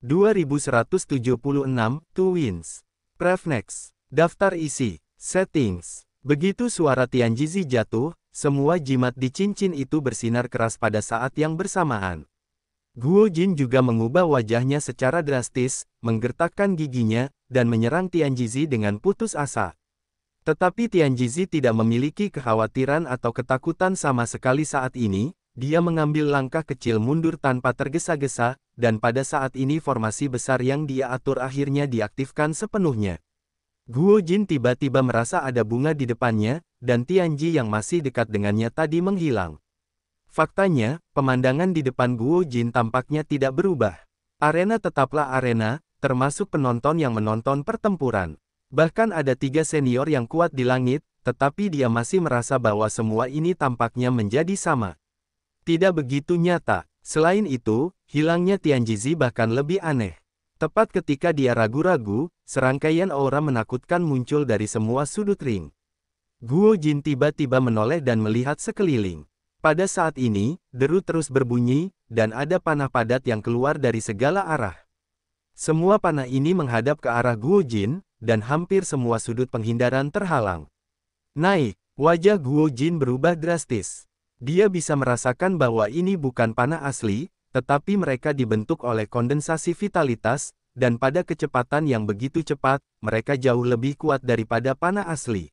2176, Twins. Prefnex. Daftar isi. Settings. Begitu suara Tianjizi jatuh, semua jimat di cincin itu bersinar keras pada saat yang bersamaan. Guo Jin juga mengubah wajahnya secara drastis, menggertakkan giginya, dan menyerang Tianjizi dengan putus asa. Tetapi Tianjizi tidak memiliki kekhawatiran atau ketakutan sama sekali saat ini, dia mengambil langkah kecil mundur tanpa tergesa-gesa, dan pada saat ini formasi besar yang dia atur akhirnya diaktifkan sepenuhnya. Guo Jin tiba-tiba merasa ada bunga di depannya, dan Tianji yang masih dekat dengannya tadi menghilang. Faktanya, pemandangan di depan Guo Jin tampaknya tidak berubah. Arena tetaplah arena, termasuk penonton yang menonton pertempuran. Bahkan ada 3 senior yang kuat di langit, tetapi dia masih merasa bahwa semua ini tampaknya menjadi sama. Tidak begitu nyata. Selain itu, hilangnya Tianjizi bahkan lebih aneh. Tepat ketika dia ragu-ragu, serangkaian aura menakutkan muncul dari semua sudut ring. Guo Jin tiba-tiba menoleh dan melihat sekeliling. Pada saat ini, deru terus berbunyi, dan ada panah padat yang keluar dari segala arah. Semua panah ini menghadap ke arah Guo Jin, dan hampir semua sudut penghindaran terhalang. Naik, wajah Guo Jin berubah drastis. Dia bisa merasakan bahwa ini bukan panah asli, tetapi mereka dibentuk oleh kondensasi vitalitas, dan pada kecepatan yang begitu cepat, mereka jauh lebih kuat daripada panah asli.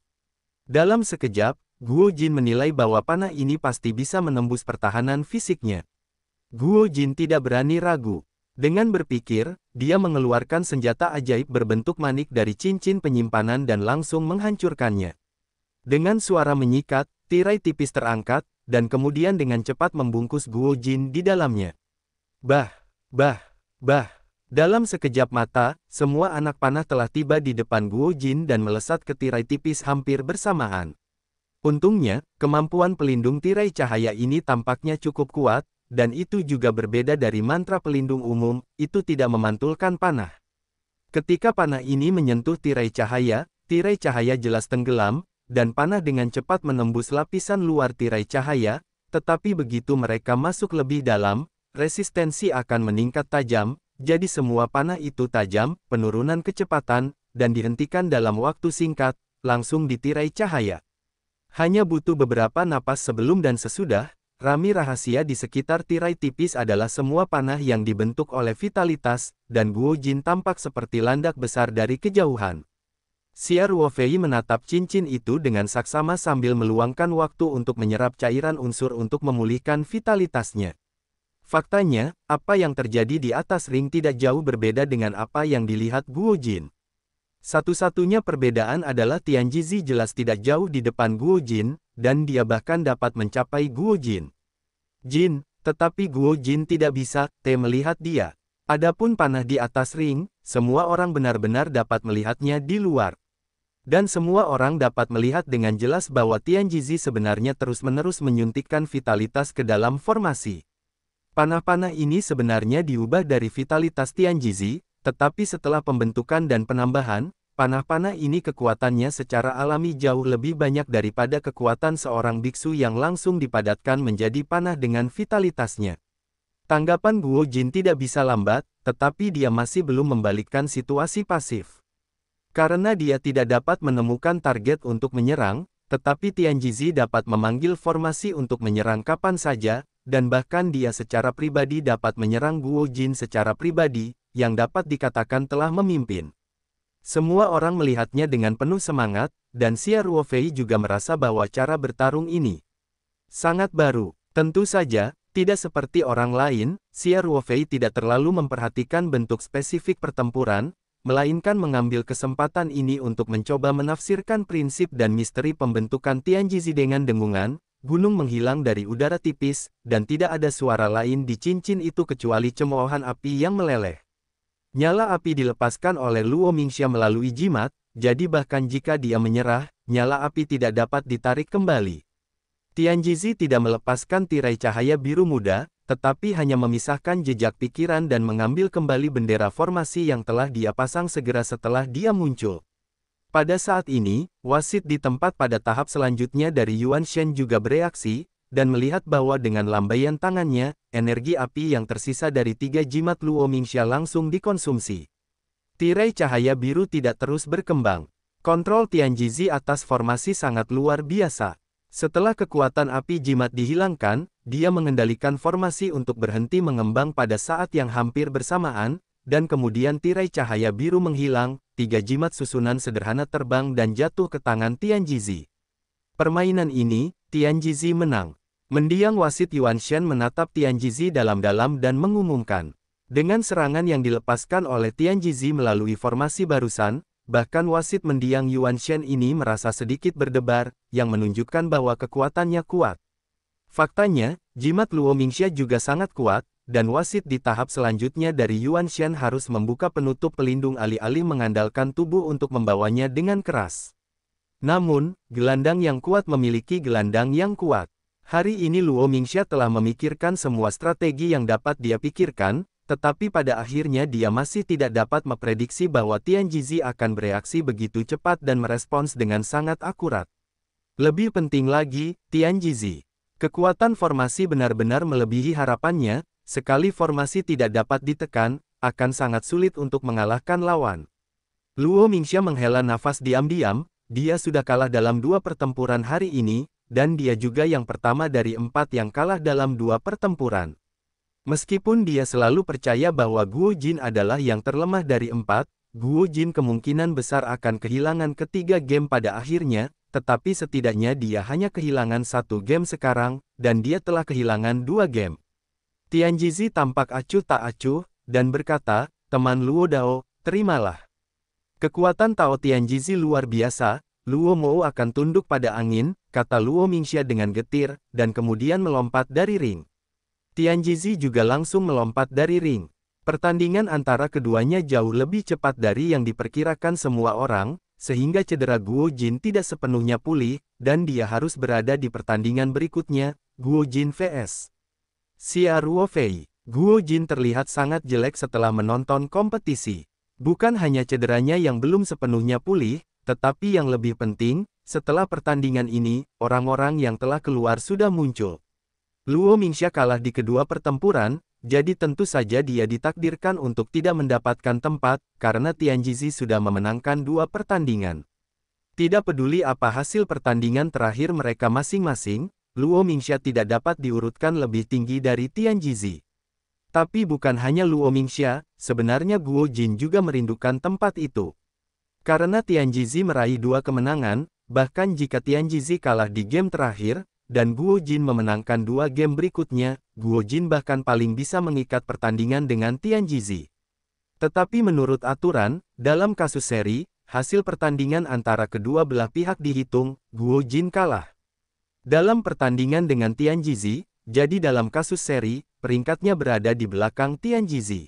Dalam sekejap, Guo Jin menilai bahwa panah ini pasti bisa menembus pertahanan fisiknya. Guo Jin tidak berani ragu. Dengan berpikir, dia mengeluarkan senjata ajaib berbentuk manik dari cincin penyimpanan dan langsung menghancurkannya. Dengan suara menyikat, tirai tipis terangkat, dan kemudian dengan cepat membungkus Guo Jin di dalamnya. Bah, bah, bah. Dalam sekejap mata, semua anak panah telah tiba di depan Guo Jin dan melesat ke tirai tipis hampir bersamaan. Untungnya, kemampuan pelindung tirai cahaya ini tampaknya cukup kuat, dan itu juga berbeda dari mantra pelindung umum, itu tidak memantulkan panah. Ketika panah ini menyentuh tirai cahaya jelas tenggelam, dan panah dengan cepat menembus lapisan luar tirai cahaya, tetapi begitu mereka masuk lebih dalam, resistensi akan meningkat tajam, jadi semua panah itu tajam, penurunan kecepatan, dan dihentikan dalam waktu singkat, langsung di tirai cahaya. Hanya butuh beberapa napas sebelum dan sesudah, rami rahasia di sekitar tirai tipis adalah semua panah yang dibentuk oleh vitalitas, dan Guo Jin tampak seperti landak besar dari kejauhan. Xia Ruofei menatap cincin itu dengan saksama sambil meluangkan waktu untuk menyerap cairan unsur untuk memulihkan vitalitasnya. Faktanya, apa yang terjadi di atas ring tidak jauh berbeda dengan apa yang dilihat Guo Jin. Satu-satunya perbedaan adalah Tianjizi jelas tidak jauh di depan Guo Jin, dan dia bahkan dapat mencapai Guo Jin. Tetapi Guo Jin tidak bisa melihat dia. Adapun panah di atas ring, semua orang benar-benar dapat melihatnya di luar. Dan semua orang dapat melihat dengan jelas bahwa Tianjizi sebenarnya terus-menerus menyuntikkan vitalitas ke dalam formasi. Panah-panah ini sebenarnya diubah dari vitalitas Tianjizi, tetapi setelah pembentukan dan penambahan, panah-panah ini kekuatannya secara alami jauh lebih banyak daripada kekuatan seorang biksu yang langsung dipadatkan menjadi panah dengan vitalitasnya. Tanggapan Guo Jin tidak bisa lambat, tetapi dia masih belum membalikkan situasi pasif. Karena dia tidak dapat menemukan target untuk menyerang, tetapi Tianjizi dapat memanggil formasi untuk menyerang kapan saja, dan bahkan dia secara pribadi dapat menyerang Guo Jin secara pribadi, yang dapat dikatakan telah memimpin. Semua orang melihatnya dengan penuh semangat, dan Xia Ruofei juga merasa bahwa cara bertarung ini sangat baru. Tentu saja, tidak seperti orang lain, Xia Ruofei tidak terlalu memperhatikan bentuk spesifik pertempuran, melainkan mengambil kesempatan ini untuk mencoba menafsirkan prinsip dan misteri pembentukan Tianjizi dengan dengungan. Gunung menghilang dari udara tipis, dan tidak ada suara lain di cincin itu kecuali cemoohan api yang meleleh. Nyala api dilepaskan oleh Luo Mingxia melalui jimat, jadi bahkan jika dia menyerah, nyala api tidak dapat ditarik kembali. Tianjizi tidak melepaskan tirai cahaya biru muda, tetapi hanya memisahkan jejak pikiran dan mengambil kembali bendera formasi yang telah dia pasang segera setelah dia muncul. Pada saat ini, wasit di tempat pada tahap selanjutnya dari Yuan Shen juga bereaksi, dan melihat bahwa dengan lambaian tangannya, energi api yang tersisa dari 3 jimat Luo Mingxia langsung dikonsumsi. Tirai cahaya biru tidak terus berkembang. Kontrol Tianjizi atas formasi sangat luar biasa. Setelah kekuatan api jimat dihilangkan, dia mengendalikan formasi untuk berhenti mengembang pada saat yang hampir bersamaan, dan kemudian tirai cahaya biru menghilang, 3 jimat susunan sederhana terbang dan jatuh ke tangan Tianjizi. Permainan ini, Tianjizi menang. Mendiang wasit Yuan Shen menatap Tianjizi dalam-dalam dan mengumumkan. Dengan serangan yang dilepaskan oleh Tianjizi melalui formasi barusan, bahkan wasit mendiang Yuan Shen ini merasa sedikit berdebar, yang menunjukkan bahwa kekuatannya kuat. Faktanya, jimat Luo Mingxia juga sangat kuat, dan wasit di tahap selanjutnya dari Yuan Shen harus membuka penutup pelindung alih-alih mengandalkan tubuh untuk membawanya dengan keras. Namun, gelandang yang kuat memiliki gelandang yang kuat. Hari ini Luo Mingxia telah memikirkan semua strategi yang dapat dia pikirkan, tetapi pada akhirnya dia masih tidak dapat memprediksi bahwa Tianjizi akan bereaksi begitu cepat dan merespons dengan sangat akurat. Lebih penting lagi, Tianjizi. Kekuatan formasi benar-benar melebihi harapannya, sekali formasi tidak dapat ditekan, akan sangat sulit untuk mengalahkan lawan. Luo Mingxia menghela nafas diam-diam, dia sudah kalah dalam 2 pertempuran hari ini, dan dia juga yang pertama dari 4 yang kalah dalam 2 pertempuran. Meskipun dia selalu percaya bahwa Guo Jin adalah yang terlemah dari 4, Guo Jin kemungkinan besar akan kehilangan ketiga game pada akhirnya, tetapi setidaknya dia hanya kehilangan 1 game sekarang, dan dia telah kehilangan 2 game. Tianjizi tampak acuh tak acuh, dan berkata, "Teman Luo Dao, terimalah." Kekuatan Tao Tianjizi luar biasa, Luo Mou akan tunduk pada angin, kata Luo Mingxia dengan getir, dan kemudian melompat dari ring. Tianjizi juga langsung melompat dari ring. Pertandingan antara keduanya jauh lebih cepat dari yang diperkirakan semua orang, sehingga cedera Guo Jin tidak sepenuhnya pulih, dan dia harus berada di pertandingan berikutnya, Guo Jin vs. Xia Ruofei. Guo Jin terlihat sangat jelek setelah menonton kompetisi. Bukan hanya cederanya yang belum sepenuhnya pulih, tetapi yang lebih penting, setelah pertandingan ini, orang-orang yang telah keluar sudah muncul. Luo Mingxia kalah di kedua pertempuran, jadi tentu saja dia ditakdirkan untuk tidak mendapatkan tempat, karena Tianjizi sudah memenangkan 2 pertandingan. Tidak peduli apa hasil pertandingan terakhir mereka masing-masing, Luo Mingxia tidak dapat diurutkan lebih tinggi dari Tianjizi. Tapi bukan hanya Luo Mingxia, sebenarnya Guo Jin juga merindukan tempat itu. Karena Tianjizi meraih 2 kemenangan, bahkan jika Tianjizi kalah di game terakhir, dan Guo Jin memenangkan 2 game berikutnya, Guo Jin bahkan paling bisa mengikat pertandingan dengan Tianjizi. Tetapi menurut aturan, dalam kasus seri, hasil pertandingan antara kedua belah pihak dihitung, Guo Jin kalah. Dalam pertandingan dengan Tianjizi, jadi dalam kasus seri, peringkatnya berada di belakang Tianjizi.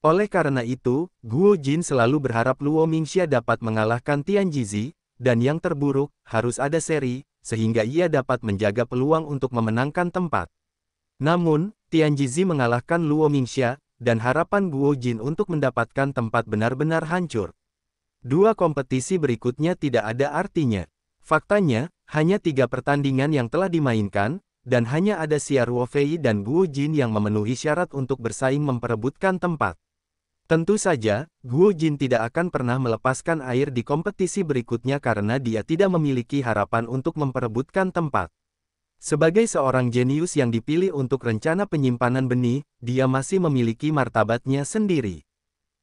Oleh karena itu, Guo Jin selalu berharap Luo Mingxia dapat mengalahkan Tianjizi, dan yang terburuk, harus ada seri, sehingga ia dapat menjaga peluang untuk memenangkan tempat. Namun, Tianjizi mengalahkan Luo Mingxia, dan harapan Guo Jin untuk mendapatkan tempat benar-benar hancur. 2 kompetisi berikutnya tidak ada artinya. Faktanya, hanya 3 pertandingan yang telah dimainkan, dan hanya ada Xia Ruofei dan Guo Jin yang memenuhi syarat untuk bersaing memperebutkan tempat. Tentu saja, Guo Jin tidak akan pernah melepaskan air di kompetisi berikutnya karena dia tidak memiliki harapan untuk memperebutkan tempat. Sebagai seorang jenius yang dipilih untuk rencana penyimpanan benih, dia masih memiliki martabatnya sendiri.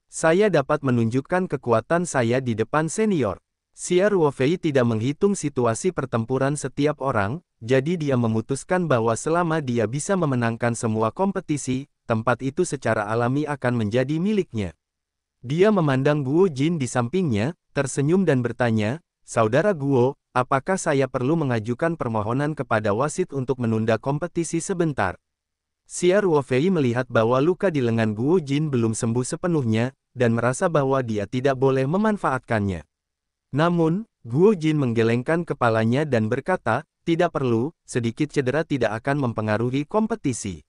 Saya dapat menunjukkan kekuatan saya di depan senior. Xia Ruofei tidak menghitung situasi pertempuran setiap orang, jadi dia memutuskan bahwa selama dia bisa memenangkan semua kompetisi, tempat itu secara alami akan menjadi miliknya. Dia memandang Guo Jin di sampingnya, tersenyum dan bertanya, "Saudara Guo, apakah saya perlu mengajukan permohonan kepada wasit untuk menunda kompetisi sebentar?" Xia Ruofei melihat bahwa luka di lengan Guo Jin belum sembuh sepenuhnya, dan merasa bahwa dia tidak boleh memanfaatkannya. Namun, Guo Jin menggelengkan kepalanya dan berkata, "Tidak perlu, sedikit cedera tidak akan mempengaruhi kompetisi.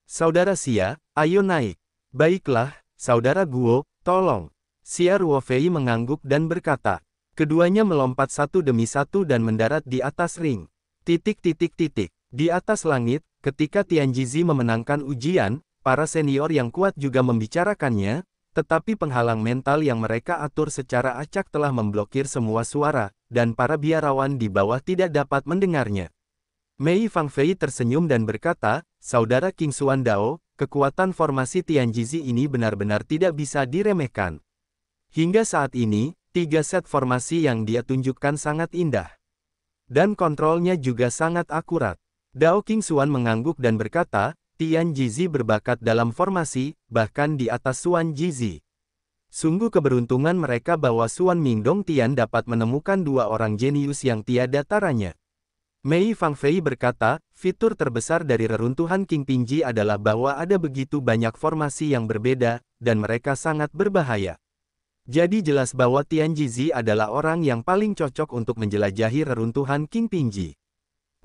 Saudara Xia, ayo naik." "Baiklah, Saudara Guo, tolong." Xia Ruofei mengangguk dan berkata. Keduanya melompat satu demi satu dan mendarat di atas ring. Di atas langit, ketika Tianjizi memenangkan ujian, para senior yang kuat juga membicarakannya, tetapi penghalang mental yang mereka atur secara acak telah memblokir semua suara, dan para biarawan di bawah tidak dapat mendengarnya. Mei Fangfei tersenyum dan berkata, "Saudara King Xuan Dao, kekuatan formasi Tianjizi ini benar-benar tidak bisa diremehkan. Hingga saat ini, 3 set formasi yang dia tunjukkan sangat indah. Dan kontrolnya juga sangat akurat." Dao King Xuan mengangguk dan berkata, "Tianjizi berbakat dalam formasi, bahkan di atas Xuan Jizi. Sungguh keberuntungan mereka bahwa Xuan Mingdong Tian dapat menemukan 2 orang jenius yang tiada taranya." Mei Fangfei berkata, "Fitur terbesar dari reruntuhan King Pingji adalah bahwa ada begitu banyak formasi yang berbeda, dan mereka sangat berbahaya. Jadi jelas bahwa Tianjizi adalah orang yang paling cocok untuk menjelajahi reruntuhan King Pingji.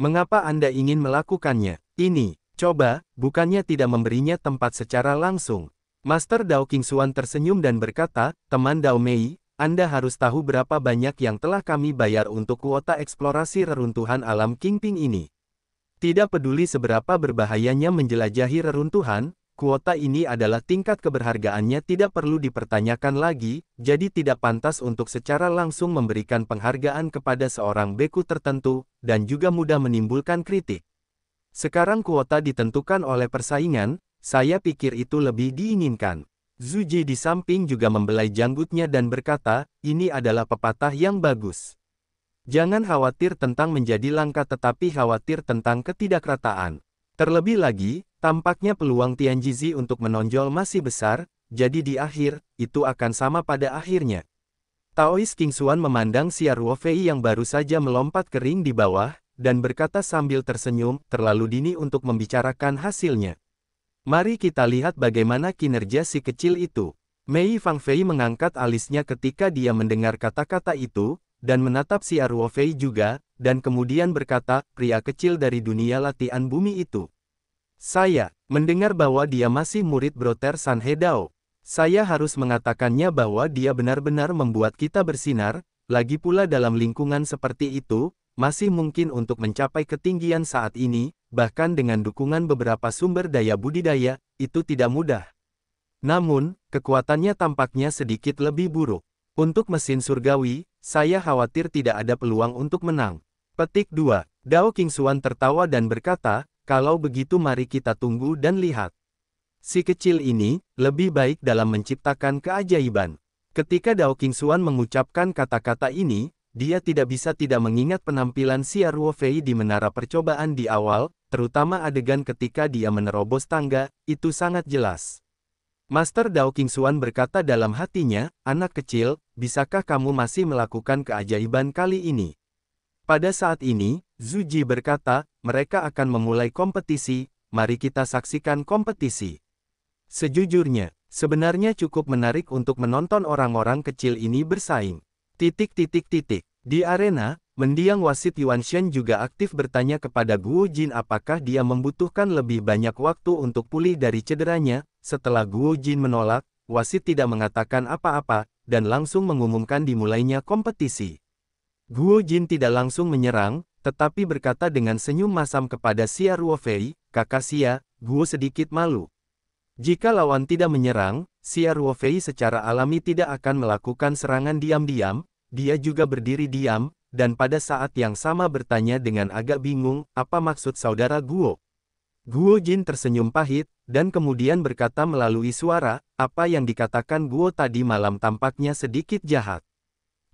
Mengapa Anda ingin melakukannya? Ini, coba, bukannya tidak memberinya tempat secara langsung." Master Dao King Xuan tersenyum dan berkata, "Teman Dao Mei, Anda harus tahu berapa banyak yang telah kami bayar untuk kuota eksplorasi reruntuhan alam King Ping ini. Tidak peduli seberapa berbahayanya menjelajahi reruntuhan, kuota ini adalah tingkat keberhargaannya tidak perlu dipertanyakan lagi, jadi tidak pantas untuk secara langsung memberikan penghargaan kepada seorang beku tertentu, dan juga mudah menimbulkan kritik. Sekarang kuota ditentukan oleh persaingan, saya pikir itu lebih diinginkan." Zuji di samping juga membelai janggutnya dan berkata, "Ini adalah pepatah yang bagus. Jangan khawatir tentang menjadi langka tetapi khawatir tentang ketidakrataan. Terlebih lagi, tampaknya peluang Tianjizi untuk menonjol masih besar, jadi di akhir, itu akan sama pada akhirnya." Taois King Xuan memandang Xia Ruofei yang baru saja melompat ke ring di bawah, dan berkata sambil tersenyum, "Terlalu dini untuk membicarakan hasilnya. Mari kita lihat bagaimana kinerja si kecil itu." Mei Fangfei mengangkat alisnya ketika dia mendengar kata-kata itu, dan menatap Xia Ruofei juga, dan kemudian berkata, "Pria kecil dari dunia latihan bumi itu. Saya mendengar bahwa dia masih murid Broter San He Dao. Saya harus mengatakannya bahwa dia benar-benar membuat kita bersinar, lagi pula dalam lingkungan seperti itu, masih mungkin untuk mencapai ketinggian saat ini, bahkan dengan dukungan beberapa sumber daya budidaya, itu tidak mudah. Namun, kekuatannya tampaknya sedikit lebih buruk. Untuk mesin surgawi, saya khawatir tidak ada peluang untuk menang." Petik 2. Dao King Xuan tertawa dan berkata, "Kalau begitu mari kita tunggu dan lihat. Si kecil ini, lebih baik dalam menciptakan keajaiban." Ketika Dao King Xuan mengucapkan kata-kata ini, dia tidak bisa tidak mengingat penampilan Xia Ruofei di menara percobaan di awal, terutama adegan ketika dia menerobos tangga, itu sangat jelas. Master Dao King Xuan berkata dalam hatinya, "Anak kecil, bisakah kamu masih melakukan keajaiban kali ini?" Pada saat ini, Zuji berkata, "Mereka akan memulai kompetisi, mari kita saksikan kompetisi." Sejujurnya, sebenarnya cukup menarik untuk menonton orang-orang kecil ini bersaing. Di arena, mendiang wasit Yuan Shen juga aktif bertanya kepada Guo Jin apakah dia membutuhkan lebih banyak waktu untuk pulih dari cederanya. Setelah Guo Jin menolak, wasit tidak mengatakan apa-apa, dan langsung mengumumkan dimulainya kompetisi. Guo Jin tidak langsung menyerang, tetapi berkata dengan senyum masam kepada Xia Ruofei, "Kakak Xia, Guo sedikit malu." Jika lawan tidak menyerang, Xia Ruofei secara alami tidak akan melakukan serangan diam-diam, dia juga berdiri diam, dan pada saat yang sama bertanya dengan agak bingung, "Apa maksud saudara Guo?" Guo Jin tersenyum pahit, dan kemudian berkata melalui suara, "Apa yang dikatakan Guo tadi malam tampaknya sedikit jahat.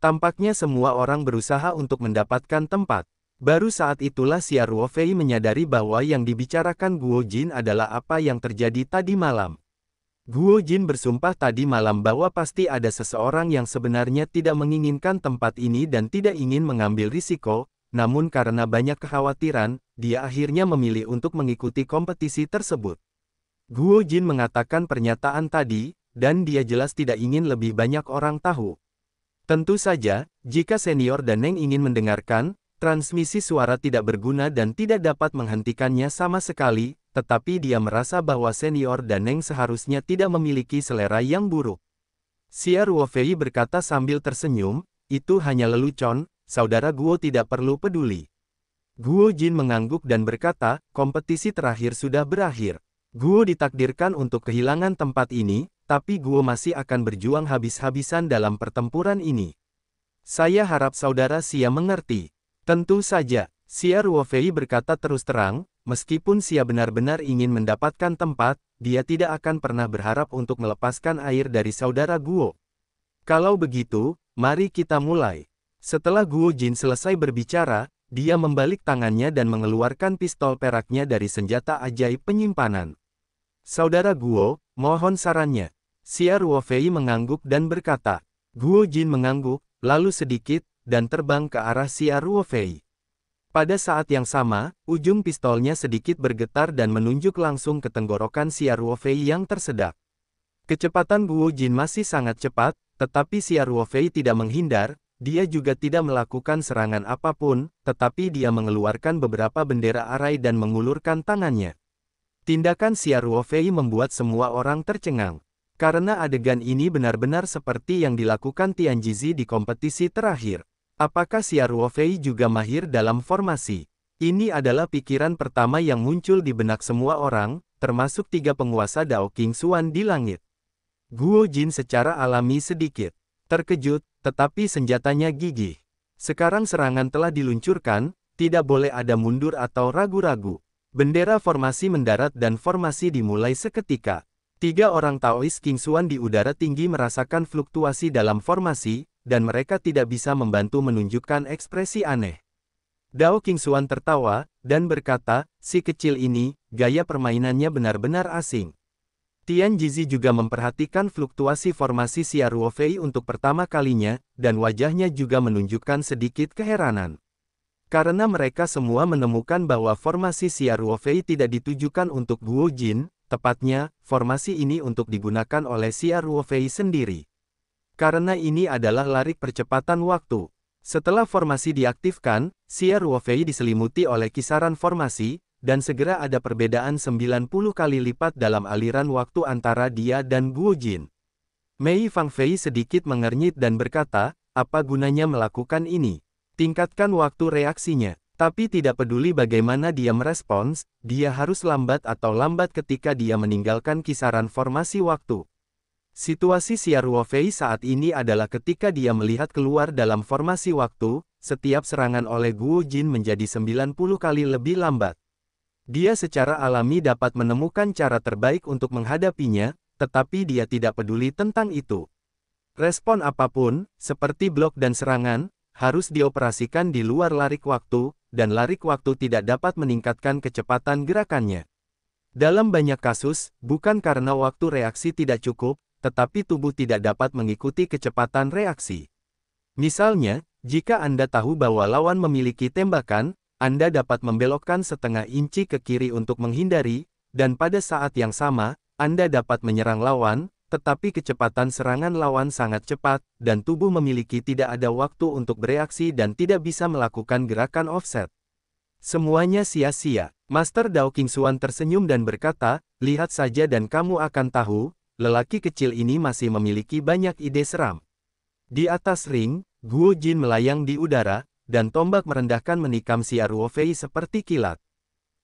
Tampaknya semua orang berusaha untuk mendapatkan tempat." Baru saat itulah Xia Ruofei menyadari bahwa yang dibicarakan Guo Jin adalah apa yang terjadi tadi malam. Guo Jin bersumpah tadi malam bahwa pasti ada seseorang yang sebenarnya tidak menginginkan tempat ini dan tidak ingin mengambil risiko, namun karena banyak kekhawatiran, dia akhirnya memilih untuk mengikuti kompetisi tersebut. Guo Jin mengatakan pernyataan tadi, dan dia jelas tidak ingin lebih banyak orang tahu. Tentu saja, jika senior dan Neng ingin mendengarkan, transmisi suara tidak berguna dan tidak dapat menghentikannya sama sekali, tetapi dia merasa bahwa senior dan Neng seharusnya tidak memiliki selera yang buruk. Xia Ruofei berkata sambil tersenyum, "Itu hanya lelucon, saudara Guo tidak perlu peduli." Guo Jin mengangguk dan berkata, kompetisi terakhir sudah berakhir. Guo ditakdirkan untuk kehilangan tempat ini, tapi Guo masih akan berjuang habis-habisan dalam pertempuran ini. Saya harap saudara Xia mengerti. Tentu saja, Xia Ruofei berkata terus terang, meskipun Xia benar-benar ingin mendapatkan tempat, dia tidak akan pernah berharap untuk melepaskan air dari saudara Guo. Kalau begitu, mari kita mulai. Setelah Guo Jin selesai berbicara, dia membalik tangannya dan mengeluarkan pistol peraknya dari senjata ajaib penyimpanan. Saudara Guo, mohon sarannya. Xia Ruofei mengangguk dan berkata. Guo Jin mengangguk, lalu sedikit, dan terbang ke arah Xia Ruofei. Pada saat yang sama, ujung pistolnya sedikit bergetar dan menunjuk langsung ke tenggorokan Xia Ruofei yang tersedak. Kecepatan Guo Jin masih sangat cepat, tetapi Xia Ruofei tidak menghindar, dia juga tidak melakukan serangan apapun, tetapi dia mengeluarkan beberapa bendera arai dan mengulurkan tangannya. Tindakan Xia Ruofei membuat semua orang tercengang. Karena adegan ini benar-benar seperti yang dilakukan Tianjizi di kompetisi terakhir. Apakah Xia Ruofei juga mahir dalam formasi? Ini adalah pikiran pertama yang muncul di benak semua orang, termasuk 3 penguasa Dao King Xuan di langit. Guo Jin secara alami sedikit terkejut, tetapi senjatanya gigih. Sekarang serangan telah diluncurkan, tidak boleh ada mundur atau ragu-ragu. Bendera formasi mendarat dan formasi dimulai seketika. 3 orang Taois King Xuan di udara tinggi merasakan fluktuasi dalam formasi, dan mereka tidak bisa membantu menunjukkan ekspresi aneh. Dao King Xuan tertawa, dan berkata, si kecil ini, gaya permainannya benar-benar asing. Tianjizi juga memperhatikan fluktuasi formasi Xia Ruofei untuk pertama kalinya, dan wajahnya juga menunjukkan sedikit keheranan. Karena mereka semua menemukan bahwa formasi Xia Ruofei tidak ditujukan untuk Guo Jin, tepatnya, formasi ini untuk digunakan oleh Xia Ruofei sendiri. Karena ini adalah larik percepatan waktu. Setelah formasi diaktifkan, Xia Ruofei diselimuti oleh kisaran formasi, dan segera ada perbedaan 90 kali lipat dalam aliran waktu antara dia dan Guo Jin. Mei Fangfei sedikit mengernyit dan berkata, apa gunanya melakukan ini? Tingkatkan waktu reaksinya, tapi tidak peduli bagaimana dia merespons, dia harus lambat atau lambat ketika dia meninggalkan kisaran formasi waktu. Situasi Xia Ruofei saat ini adalah ketika dia melihat keluar dalam formasi waktu, setiap serangan oleh Guo Jin menjadi 90 kali lebih lambat. Dia secara alami dapat menemukan cara terbaik untuk menghadapinya, tetapi dia tidak peduli tentang itu. Respon apapun, seperti blok dan serangan, harus dioperasikan di luar larik waktu, dan larik waktu tidak dapat meningkatkan kecepatan gerakannya. Dalam banyak kasus, bukan karena waktu reaksi tidak cukup, tetapi tubuh tidak dapat mengikuti kecepatan reaksi. Misalnya, jika Anda tahu bahwa lawan memiliki tembakan, Anda dapat membelokkan setengah inci ke kiri untuk menghindari, dan pada saat yang sama, Anda dapat menyerang lawan, tetapi kecepatan serangan lawan sangat cepat, dan tubuh memiliki tidak ada waktu untuk bereaksi dan tidak bisa melakukan gerakan offset. Semuanya sia-sia. Master Dao King Xuan tersenyum dan berkata, lihat saja dan kamu akan tahu, lelaki kecil ini masih memiliki banyak ide seram. Di atas ring, Guo Jin melayang di udara, dan tombak merendahkan menikam Xia Ruofei seperti kilat.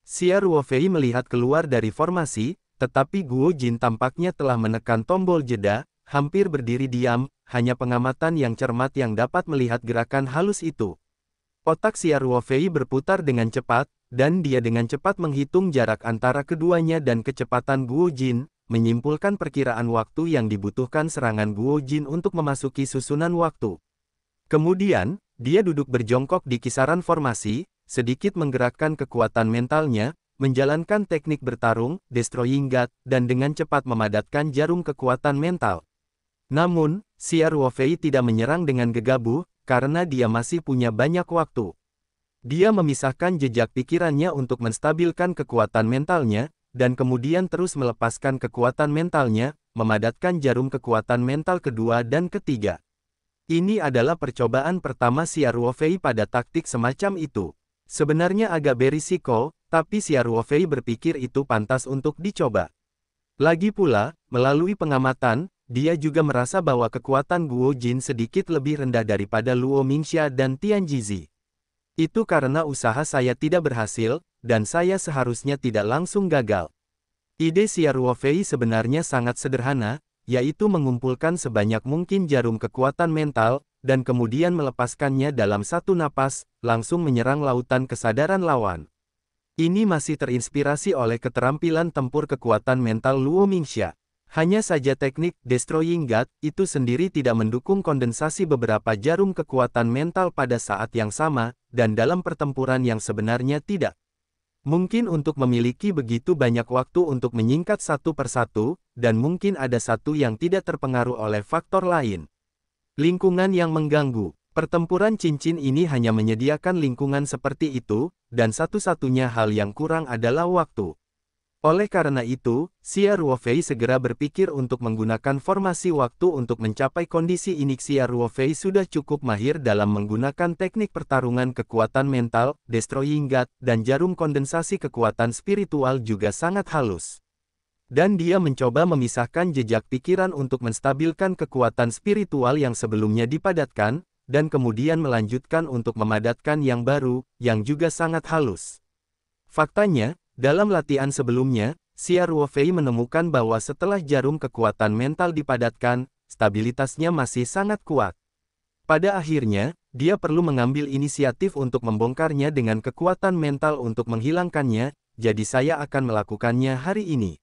Xia Ruofei melihat keluar dari formasi, tetapi Guo Jin tampaknya telah menekan tombol jeda, hampir berdiri diam, hanya pengamatan yang cermat yang dapat melihat gerakan halus itu. Otak Xia Ruofei berputar dengan cepat, dan dia dengan cepat menghitung jarak antara keduanya dan kecepatan Guo Jin, menyimpulkan perkiraan waktu yang dibutuhkan serangan Guo Jin untuk memasuki susunan waktu. Kemudian, dia duduk berjongkok di kisaran formasi, sedikit menggerakkan kekuatan mentalnya, menjalankan teknik bertarung, Destroying God, dan dengan cepat memadatkan jarum kekuatan mental. Namun, Xia Ruofei tidak menyerang dengan gegabah, karena dia masih punya banyak waktu. Dia memisahkan jejak pikirannya untuk menstabilkan kekuatan mentalnya, dan kemudian terus melepaskan kekuatan mentalnya, memadatkan jarum kekuatan mental kedua dan ketiga. Ini adalah percobaan pertama Xia Ruofei pada taktik semacam itu. Sebenarnya agak berisiko, tapi Xia Ruofei berpikir itu pantas untuk dicoba. Lagi pula, melalui pengamatan, dia juga merasa bahwa kekuatan Guo Jin sedikit lebih rendah daripada Luo Mingxia dan Tianjizi. Itu karena usaha saya tidak berhasil, dan saya seharusnya tidak langsung gagal. Ide Xia Ruofei sebenarnya sangat sederhana, yaitu mengumpulkan sebanyak mungkin jarum kekuatan mental, dan kemudian melepaskannya dalam satu napas, langsung menyerang lautan kesadaran lawan. Ini masih terinspirasi oleh keterampilan tempur kekuatan mental Luo Mingxia. Hanya saja teknik Destroying God itu sendiri tidak mendukung kondensasi beberapa jarum kekuatan mental pada saat yang sama, dan dalam pertempuran yang sebenarnya tidak mungkin untuk memiliki begitu banyak waktu untuk menyingkat satu persatu, dan mungkin ada satu yang tidak terpengaruh oleh faktor lain. Lingkungan yang mengganggu. Pertempuran cincin ini hanya menyediakan lingkungan seperti itu, dan satu-satunya hal yang kurang adalah waktu. Oleh karena itu, Xia Ruofei segera berpikir untuk menggunakan formasi waktu untuk mencapai kondisi ini. Xia Ruofei sudah cukup mahir dalam menggunakan teknik pertarungan kekuatan mental, Destroying God, dan jarum kondensasi kekuatan spiritual juga sangat halus. Dan dia mencoba memisahkan jejak pikiran untuk menstabilkan kekuatan spiritual yang sebelumnya dipadatkan, dan kemudian melanjutkan untuk memadatkan yang baru, yang juga sangat halus. Faktanya, dalam latihan sebelumnya, Xia Ruofei menemukan bahwa setelah jarum kekuatan mental dipadatkan, stabilitasnya masih sangat kuat. Pada akhirnya, dia perlu mengambil inisiatif untuk membongkarnya dengan kekuatan mental untuk menghilangkannya, jadi saya akan melakukannya hari ini.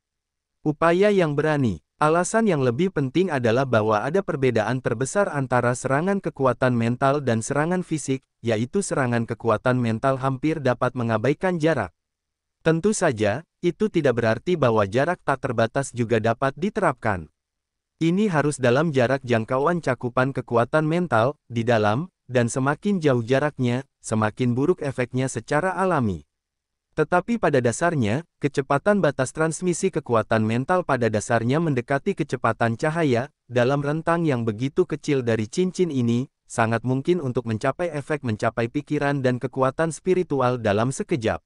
Upaya yang berani. Alasan yang lebih penting adalah bahwa ada perbedaan terbesar antara serangan kekuatan mental dan serangan fisik, yaitu serangan kekuatan mental hampir dapat mengabaikan jarak. Tentu saja, itu tidak berarti bahwa jarak tak terbatas juga dapat diterapkan. Ini harus dalam jarak jangkauan cakupan kekuatan mental, di dalam, dan semakin jauh jaraknya, semakin buruk efeknya secara alami. Tetapi pada dasarnya, kecepatan batas transmisi kekuatan mental pada dasarnya mendekati kecepatan cahaya, dalam rentang yang begitu kecil dari cincin ini, sangat mungkin untuk mencapai efek mencapai pikiran dan kekuatan spiritual dalam sekejap.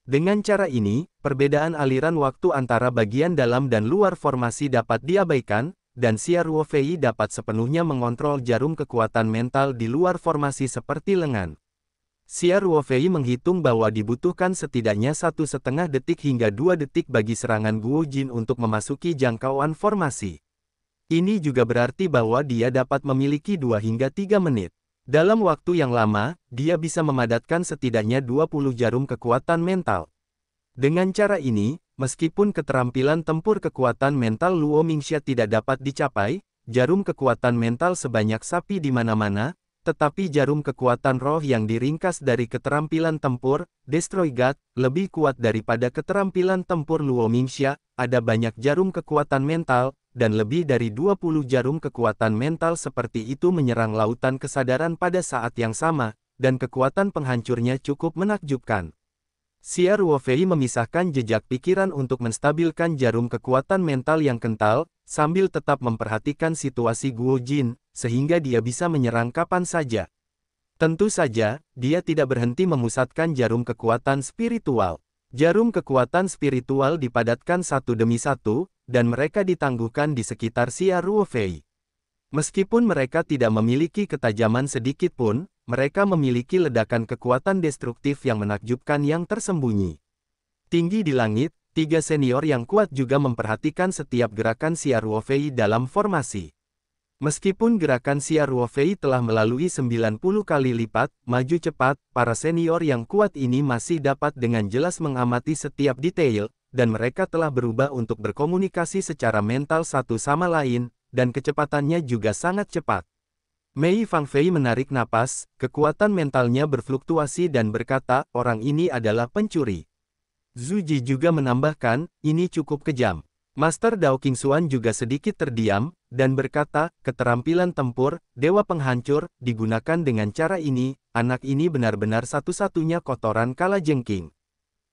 Dengan cara ini, perbedaan aliran waktu antara bagian dalam dan luar formasi dapat diabaikan, dan Xia Ruofei dapat sepenuhnya mengontrol jarum kekuatan mental di luar formasi seperti lengan. Xia Ruofei menghitung bahwa dibutuhkan setidaknya 1,5 detik hingga 2 detik bagi serangan Guo Jin untuk memasuki jangkauan formasi. Ini juga berarti bahwa dia dapat memiliki 2 hingga 3 menit. Dalam waktu yang lama, dia bisa memadatkan setidaknya 20 jarum kekuatan mental. Dengan cara ini, meskipun keterampilan tempur kekuatan mental Luo Mingxia tidak dapat dicapai, jarum kekuatan mental sebanyak sapi di mana-mana, tetapi jarum kekuatan roh yang diringkas dari keterampilan tempur, Destroy God, lebih kuat daripada keterampilan tempur Luo Mingxia, ada banyak jarum kekuatan mental, dan lebih dari 20 jarum kekuatan mental seperti itu menyerang lautan kesadaran pada saat yang sama, dan kekuatan penghancurnya cukup menakjubkan. Xia Ruofei memisahkan jejak pikiran untuk menstabilkan jarum kekuatan mental yang kental, sambil tetap memperhatikan situasi Guo Jin, sehingga dia bisa menyerang kapan saja. Tentu saja, dia tidak berhenti memusatkan jarum kekuatan spiritual. Jarum kekuatan spiritual dipadatkan satu demi satu, dan mereka ditangguhkan di sekitar Xia Ruofei. Meskipun mereka tidak memiliki ketajaman sedikit pun, mereka memiliki ledakan kekuatan destruktif yang menakjubkan yang tersembunyi. Tinggi di langit, 3 senior yang kuat juga memperhatikan setiap gerakan Xia Ruofei dalam formasi. Meskipun gerakan Xia Ruofei telah melalui 90 kali lipat, maju cepat, para senior yang kuat ini masih dapat dengan jelas mengamati setiap detail, dan mereka telah berubah untuk berkomunikasi secara mental satu sama lain, dan kecepatannya juga sangat cepat. Mei Fangfei menarik napas, kekuatan mentalnya berfluktuasi dan berkata, orang ini adalah pencuri. Zhu Ji juga menambahkan, ini cukup kejam. Master Dao Qingxuan juga sedikit terdiam, dan berkata, keterampilan tempur, Dewa Penghancur, digunakan dengan cara ini, anak ini benar-benar satu-satunya kotoran kalajengking.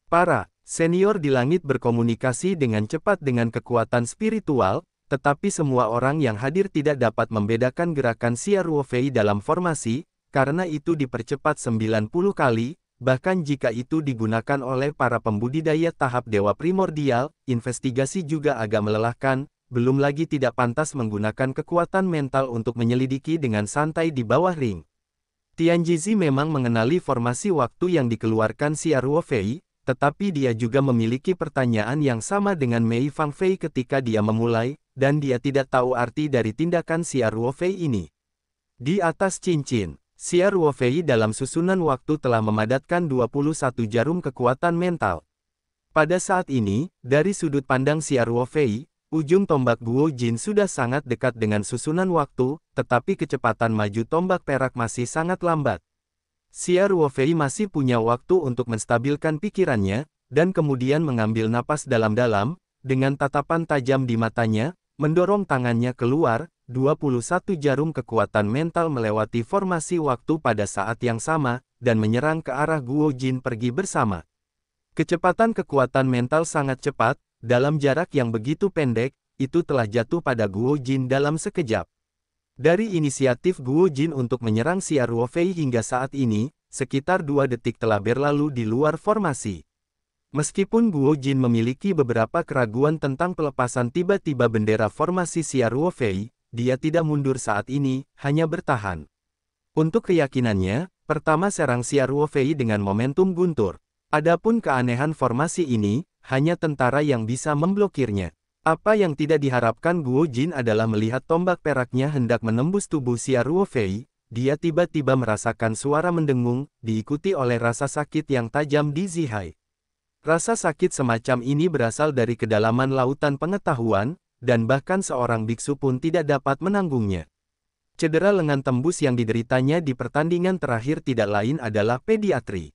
Para senior di langit berkomunikasi dengan cepat dengan kekuatan spiritual, tetapi semua orang yang hadir tidak dapat membedakan gerakan Xia Ruofei dalam formasi, karena itu dipercepat 90 kali, bahkan jika itu digunakan oleh para pembudidaya tahap Dewa Primordial, investigasi juga agak melelahkan, belum lagi tidak pantas menggunakan kekuatan mental untuk menyelidiki dengan santai di bawah ring. Tianjizi memang mengenali formasi waktu yang dikeluarkan Xia Ruofei, tetapi dia juga memiliki pertanyaan yang sama dengan Mei Fangfei ketika dia memulai, dan dia tidak tahu arti dari tindakan Xia Ruofei ini. Di atas cincin, Xia Ruofei dalam susunan waktu telah memadatkan 21 jarum kekuatan mental. Pada saat ini, dari sudut pandang Xia Ruofei, ujung tombak Guo Jin sudah sangat dekat dengan susunan waktu, tetapi kecepatan maju tombak perak masih sangat lambat. Xia Ruofei masih punya waktu untuk menstabilkan pikirannya, dan kemudian mengambil napas dalam-dalam, dengan tatapan tajam di matanya, mendorong tangannya keluar, 21 jarum kekuatan mental melewati formasi waktu pada saat yang sama, dan menyerang ke arah Guo Jin pergi bersama. Kecepatan kekuatan mental sangat cepat, dalam jarak yang begitu pendek, itu telah jatuh pada Guo Jin dalam sekejap. Dari inisiatif Guo Jin untuk menyerang Xia Ruofei hingga saat ini, sekitar 2 detik telah berlalu di luar formasi. Meskipun Guo Jin memiliki beberapa keraguan tentang pelepasan tiba-tiba bendera formasi Xia Ruofei, dia tidak mundur saat ini, hanya bertahan. Untuk keyakinannya, pertama serang Xia Ruofei dengan momentum guntur. Adapun keanehan formasi ini, hanya tentara yang bisa memblokirnya. Apa yang tidak diharapkan Guo Jin adalah melihat tombak peraknya hendak menembus tubuh Xia Ruofei, dia tiba-tiba merasakan suara mendengung, diikuti oleh rasa sakit yang tajam di zihai. Rasa sakit semacam ini berasal dari kedalaman lautan pengetahuan, dan bahkan seorang biksu pun tidak dapat menanggungnya. Cedera lengan tembus yang dideritanya di pertandingan terakhir tidak lain adalah pediatri.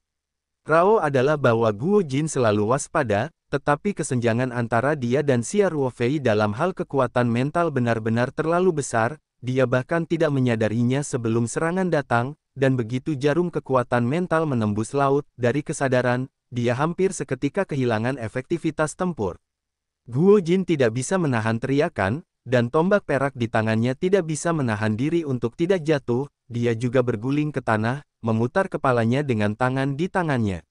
Rao adalah bahwa Guo Jin selalu waspada, tetapi kesenjangan antara dia dan Xia Ruofei dalam hal kekuatan mental benar-benar terlalu besar, dia bahkan tidak menyadarinya sebelum serangan datang, dan begitu jarum kekuatan mental menembus laut, dari kesadaran, dia hampir seketika kehilangan efektivitas tempur. Guo Jin tidak bisa menahan teriakan, dan tombak perak di tangannya tidak bisa menahan diri untuk tidak jatuh, dia juga berguling ke tanah, memutar kepalanya dengan tangan di tangannya.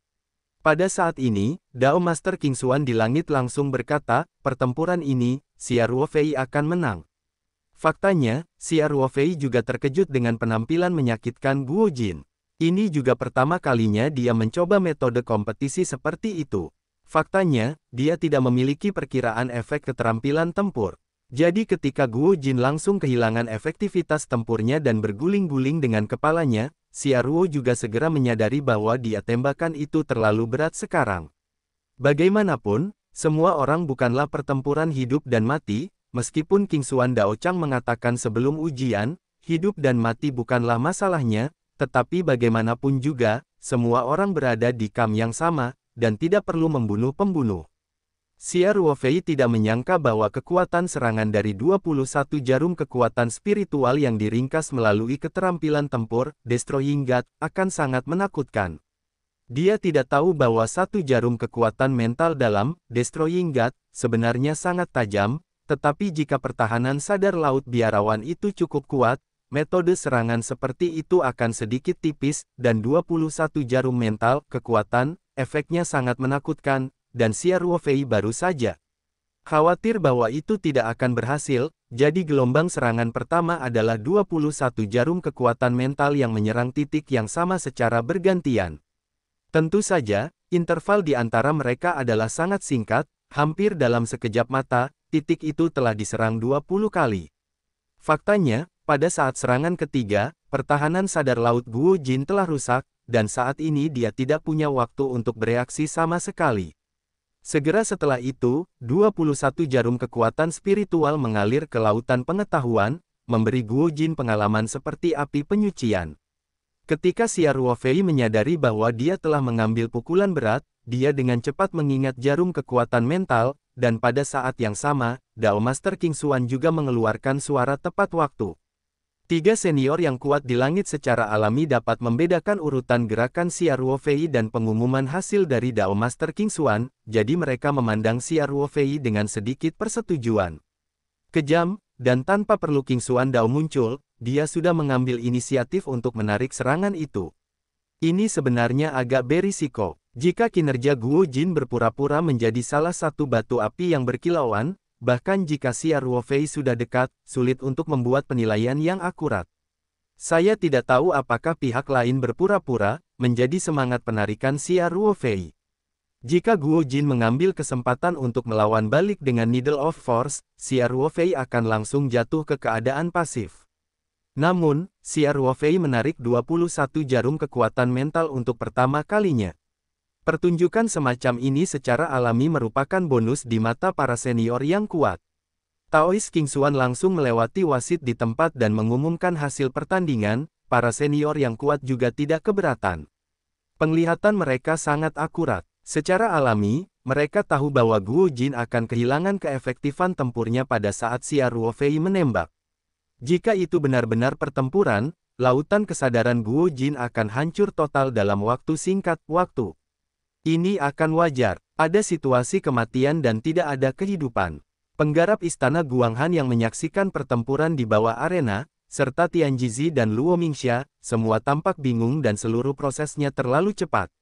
Pada saat ini, Dao Master King Xuan di langit langsung berkata, pertempuran ini, Xia Ruofei akan menang. Faktanya, Xia Ruofei juga terkejut dengan penampilan menyakitkan Guo Jin. Ini juga pertama kalinya dia mencoba metode kompetisi seperti itu. Faktanya, dia tidak memiliki perkiraan efek keterampilan tempur. Jadi ketika Guo Jin langsung kehilangan efektivitas tempurnya dan berguling-guling dengan kepalanya, Xia Ruo juga segera menyadari bahwa dia tembakan itu terlalu berat sekarang. Bagaimanapun, semua orang bukanlah pertempuran hidup dan mati, meskipun King Xuan Dao Chang mengatakan sebelum ujian, hidup dan mati bukanlah masalahnya, tetapi bagaimanapun juga, semua orang berada di kam yang sama, dan tidak perlu membunuh pembunuh. Xia Ruofei tidak menyangka bahwa kekuatan serangan dari 21 jarum kekuatan spiritual yang diringkas melalui keterampilan tempur, Destroying God, akan sangat menakutkan. Dia tidak tahu bahwa satu jarum kekuatan mental dalam, Destroying God, sebenarnya sangat tajam, tetapi jika pertahanan sadar laut biarawan itu cukup kuat, metode serangan seperti itu akan sedikit tipis, dan 21 jarum mental, kekuatan, efeknya sangat menakutkan, dan Xia Ruofei baru saja khawatir bahwa itu tidak akan berhasil, jadi gelombang serangan pertama adalah 21 jarum kekuatan mental yang menyerang titik yang sama secara bergantian. Tentu saja, interval di antara mereka adalah sangat singkat, hampir dalam sekejap mata, titik itu telah diserang 20 kali. Faktanya, pada saat serangan ketiga, pertahanan sadar laut Guo Jin telah rusak, dan saat ini dia tidak punya waktu untuk bereaksi sama sekali. Segera setelah itu, 21 jarum kekuatan spiritual mengalir ke lautan pengetahuan, memberi Guo Jin pengalaman seperti api penyucian. Ketika Xia Ruofei menyadari bahwa dia telah mengambil pukulan berat, dia dengan cepat mengingat jarum kekuatan mental, dan pada saat yang sama, Dao Master King Xuan juga mengeluarkan suara tepat waktu. 3 senior yang kuat di langit secara alami dapat membedakan urutan gerakan Xia Ruofei dan pengumuman hasil dari Dao Master King Xuan, jadi mereka memandang Xia Ruofei dengan sedikit persetujuan. Kejam, dan tanpa perlu King Xuan Dao muncul, dia sudah mengambil inisiatif untuk menarik serangan itu. Ini sebenarnya agak berisiko. Jika kinerja Guo Jin berpura-pura menjadi salah satu batu api yang berkilauan, bahkan jika Xia Ruofei sudah dekat, sulit untuk membuat penilaian yang akurat. Saya tidak tahu apakah pihak lain berpura-pura menjadi semangat penarikan Xia Ruofei. Jika Guo Jin mengambil kesempatan untuk melawan balik dengan Needle of Force, Xia Ruofei akan langsung jatuh ke keadaan pasif. Namun, Xia Ruofei menarik 21 jarum kekuatan mental untuk pertama kalinya. Pertunjukan semacam ini secara alami merupakan bonus di mata para senior yang kuat. Taoist King Xuan langsung melewati wasit di tempat dan mengumumkan hasil pertandingan, para senior yang kuat juga tidak keberatan. Penglihatan mereka sangat akurat. Secara alami, mereka tahu bahwa Guo Jin akan kehilangan keefektifan tempurnya pada saat Xia Ruofei menembak. Jika itu benar-benar pertempuran, lautan kesadaran Guo Jin akan hancur total dalam waktu singkat waktu. Ini akan wajar, ada situasi kematian dan tidak ada kehidupan. Penggarap istana Guanghan yang menyaksikan pertempuran di bawah arena, serta Tian Jizi dan Luo Mingxia, semua tampak bingung dan seluruh prosesnya terlalu cepat.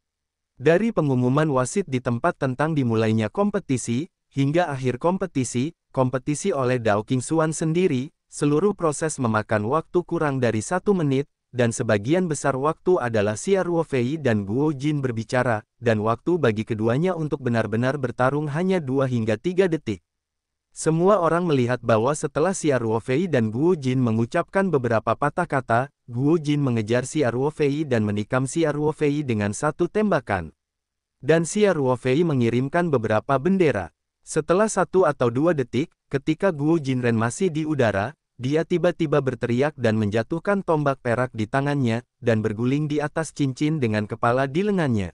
Dari pengumuman wasit di tempat tentang dimulainya kompetisi, hingga akhir kompetisi oleh Dao King Xuan sendiri, seluruh proses memakan waktu kurang dari 1 menit, dan sebagian besar waktu adalah Xia Ruofei dan Guo Jin berbicara, dan waktu bagi keduanya untuk benar-benar bertarung hanya 2 hingga 3 detik. Semua orang melihat bahwa setelah Xia Ruofei dan Guo Jin mengucapkan beberapa patah kata, Guo Jin mengejar Xia Ruofei dan menikam Xia Ruofei dengan satu tembakan. Dan Xia Ruofei mengirimkan beberapa bendera. Setelah 1 atau 2 detik, ketika Guo Jinren masih di udara, dia tiba-tiba berteriak dan menjatuhkan tombak perak di tangannya, dan berguling di atas cincin dengan kepala di lengannya.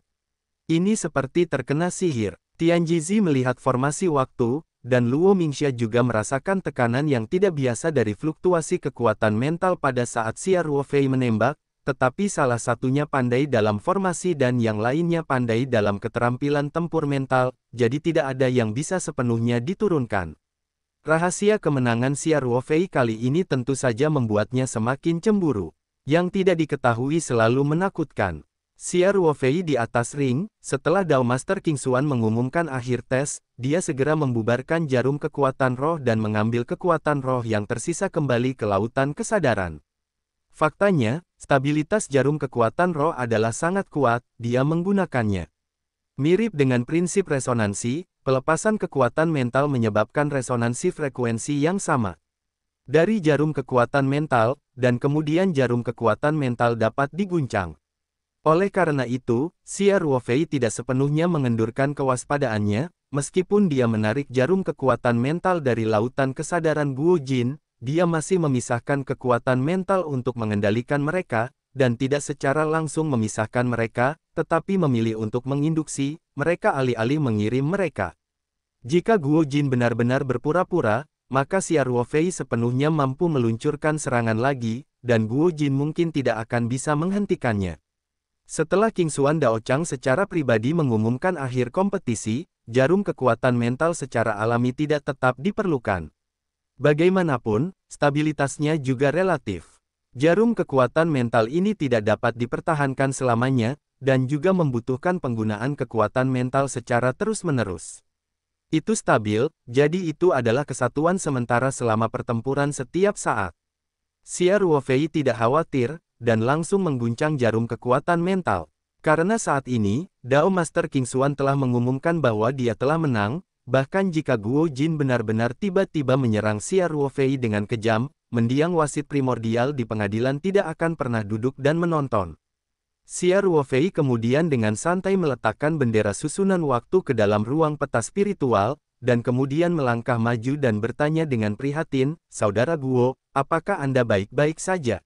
Ini seperti terkena sihir. Tian Jizi melihat formasi waktu, dan Luo Mingxia juga merasakan tekanan yang tidak biasa dari fluktuasi kekuatan mental pada saat Xia Ruofei menembak, tetapi salah satunya pandai dalam formasi dan yang lainnya pandai dalam keterampilan tempur mental, jadi tidak ada yang bisa sepenuhnya diturunkan. Rahasia kemenangan Xia Ruofei kali ini tentu saja membuatnya semakin cemburu. Yang tidak diketahui selalu menakutkan. Xia Ruofei di atas ring, setelah Dao Master King Xuan mengumumkan akhir tes, dia segera membubarkan jarum kekuatan roh dan mengambil kekuatan roh yang tersisa kembali ke lautan kesadaran. Faktanya, stabilitas jarum kekuatan roh adalah sangat kuat, dia menggunakannya. Mirip dengan prinsip resonansi, pelepasan kekuatan mental menyebabkan resonansi frekuensi yang sama. Dari jarum kekuatan mental, dan kemudian jarum kekuatan mental dapat diguncang. Oleh karena itu, Xia Ruofei tidak sepenuhnya mengendurkan kewaspadaannya, meskipun dia menarik jarum kekuatan mental dari lautan kesadaran Guo Jin, dia masih memisahkan kekuatan mental untuk mengendalikan mereka, dan tidak secara langsung memisahkan mereka, tetapi memilih untuk menginduksi, mereka alih-alih mengirim mereka. Jika Guo Jin benar-benar berpura-pura, maka Xia Ruofei sepenuhnya mampu meluncurkan serangan lagi, dan Guo Jin mungkin tidak akan bisa menghentikannya. Setelah King Xuan Daochang secara pribadi mengumumkan akhir kompetisi, jarum kekuatan mental secara alami tidak tetap diperlukan. Bagaimanapun, stabilitasnya juga relatif. Jarum kekuatan mental ini tidak dapat dipertahankan selamanya, dan juga membutuhkan penggunaan kekuatan mental secara terus-menerus. Itu stabil, jadi itu adalah kesatuan sementara selama pertempuran setiap saat. Xia Ruofei tidak khawatir, dan langsung mengguncang jarum kekuatan mental. Karena saat ini, Dao Master King Xuan telah mengumumkan bahwa dia telah menang, bahkan jika Guo Jin benar-benar tiba-tiba menyerang Xia Ruofei dengan kejam, mendiang wasit primordial di pengadilan tidak akan pernah duduk dan menonton. Xia Ruofei kemudian dengan santai meletakkan bendera susunan waktu ke dalam ruang peta spiritual, dan kemudian melangkah maju dan bertanya dengan prihatin, "Saudara Guo, apakah Anda baik-baik saja?"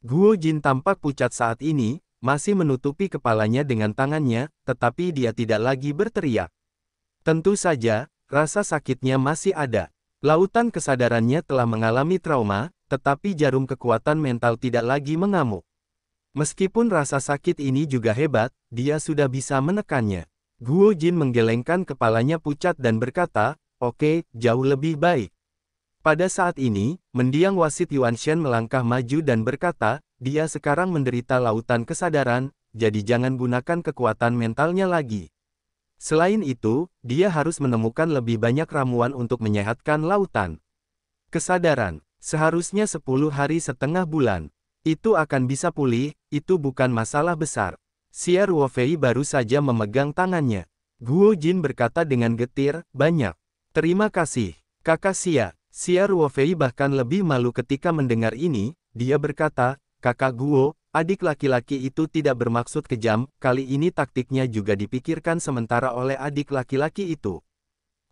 Guo Jin tampak pucat saat ini, masih menutupi kepalanya dengan tangannya, tetapi dia tidak lagi berteriak. Tentu saja, rasa sakitnya masih ada. Lautan kesadarannya telah mengalami trauma, tetapi jarum kekuatan mental tidak lagi mengamuk. Meskipun rasa sakit ini juga hebat, dia sudah bisa menekannya. Guo Jin menggelengkan kepalanya pucat dan berkata, "Oke, jauh lebih baik." Pada saat ini, mendiang wasit Yuan Shen melangkah maju dan berkata, "Dia sekarang menderita lautan kesadaran, jadi jangan gunakan kekuatan mentalnya lagi. Selain itu, dia harus menemukan lebih banyak ramuan untuk menyehatkan lautan kesadaran. Seharusnya 10 hari setengah bulan. Itu akan bisa pulih, itu bukan masalah besar. Xia Ruofei baru saja memegang tangannya. Guo Jin berkata dengan getir, banyak. Terima kasih, kakak Xia. Xia Ruofei bahkan lebih malu ketika mendengar ini, dia berkata, kakak Guo, adik laki-laki itu tidak bermaksud kejam, kali ini taktiknya juga dipikirkan sementara oleh adik laki-laki itu.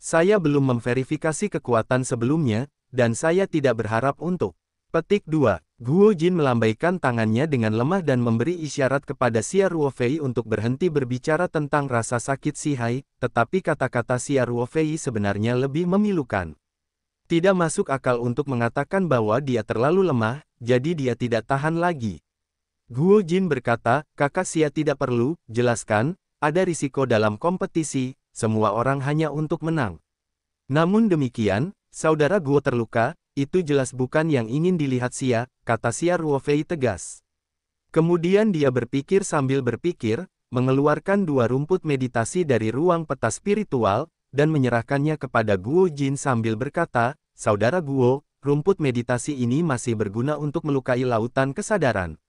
Saya belum memverifikasi kekuatan sebelumnya, dan saya tidak berharap untuk. Petik 2. Guo Jin melambaikan tangannya dengan lemah dan memberi isyarat kepada Xia Ruofei untuk berhenti berbicara tentang rasa sakit Xihai, tetapi kata-kata Xia Ruofei sebenarnya lebih memilukan. Tidak masuk akal untuk mengatakan bahwa dia terlalu lemah, jadi dia tidak tahan lagi. Guo Jin berkata, kakak Xia tidak perlu, jelaskan, ada risiko dalam kompetisi, semua orang hanya untuk menang. Namun demikian, saudara Guo terluka, itu jelas bukan yang ingin dilihat Xia, kata Xia Ruofei tegas. Kemudian dia berpikir sambil berpikir, mengeluarkan 2 rumput meditasi dari ruang peta spiritual, dan menyerahkannya kepada Guo Jin sambil berkata, saudara Guo, rumput meditasi ini masih berguna untuk melukai lautan kesadaran.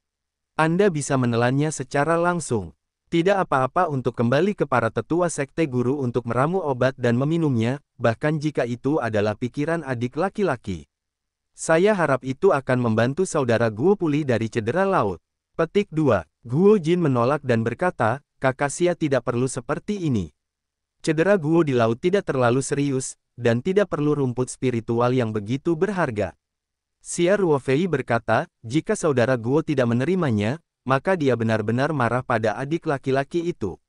Anda bisa menelannya secara langsung. Tidak apa-apa untuk kembali ke para tetua sekte guru untuk meramu obat dan meminumnya, bahkan jika itu adalah pikiran adik laki-laki. Saya harap itu akan membantu saudara Guo pulih dari cedera laut. Petik 2. Guo Jin menolak dan berkata, kakak Xia tidak perlu seperti ini. Cedera Guo di laut tidak terlalu serius, dan tidak perlu rumput spiritual yang begitu berharga. Xia Ruofei berkata, jika saudara Guo tidak menerimanya, maka dia benar-benar marah pada adik laki-laki itu.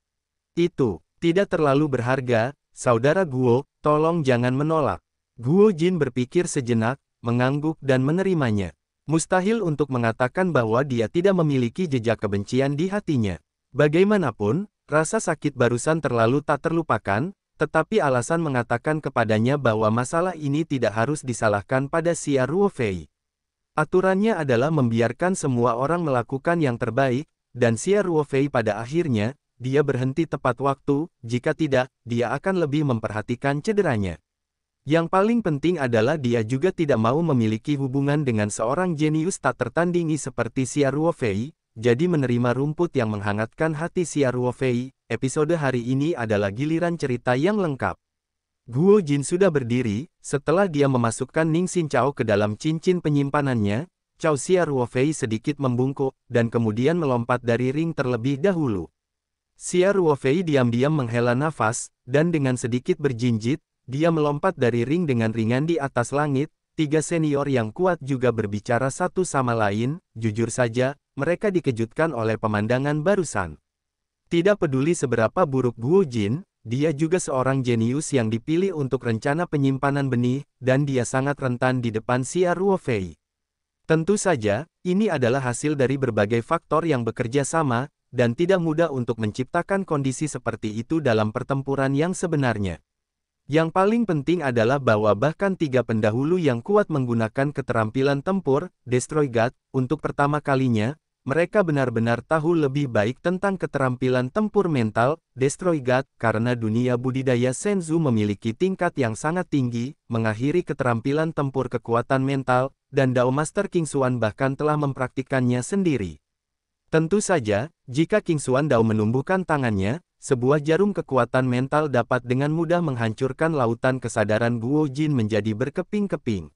Itu tidak terlalu berharga, saudara Guo, tolong jangan menolak. Guo Jin berpikir sejenak, mengangguk dan menerimanya. Mustahil untuk mengatakan bahwa dia tidak memiliki jejak kebencian di hatinya. Bagaimanapun, rasa sakit barusan terlalu tak terlupakan, tetapi alasan mengatakan kepadanya bahwa masalah ini tidak harus disalahkan pada Xia Ruofei. Aturannya adalah membiarkan semua orang melakukan yang terbaik, dan Xia Ruofei pada akhirnya, dia berhenti tepat waktu, jika tidak, dia akan lebih memperhatikan cederanya. Yang paling penting adalah dia juga tidak mau memiliki hubungan dengan seorang jenius tak tertandingi seperti Xia Ruofei, jadi menerima rumput yang menghangatkan hati Xia Ruofei. Episode hari ini adalah giliran cerita yang lengkap. Guo Jin sudah berdiri, setelah dia memasukkan Ning Xin Chao ke dalam cincin penyimpanannya, Chao Xia Ruofei sedikit membungkuk, dan kemudian melompat dari ring terlebih dahulu. Xia Ruofei diam-diam menghela nafas, dan dengan sedikit berjinjit, dia melompat dari ring dengan ringan di atas langit. 3 senior yang kuat juga berbicara satu sama lain, jujur saja, mereka dikejutkan oleh pemandangan barusan. Tidak peduli seberapa buruk Guo Jin, dia juga seorang jenius yang dipilih untuk rencana penyimpanan benih, dan dia sangat rentan di depan Xia Ruofei. Tentu saja, ini adalah hasil dari berbagai faktor yang bekerja sama, dan tidak mudah untuk menciptakan kondisi seperti itu dalam pertempuran yang sebenarnya. Yang paling penting adalah bahwa bahkan 3 pendahulu yang kuat menggunakan keterampilan tempur, Destroy God, untuk pertama kalinya, mereka benar-benar tahu lebih baik tentang keterampilan tempur mental, Destroy God, karena dunia budidaya Senzu memiliki tingkat yang sangat tinggi, mengakhiri keterampilan tempur kekuatan mental, dan Dao Master King Xuan bahkan telah mempraktikkannya sendiri. Tentu saja, jika King Xuan Dao menumbuhkan tangannya, sebuah jarum kekuatan mental dapat dengan mudah menghancurkan lautan kesadaran Guo Jin menjadi berkeping-keping.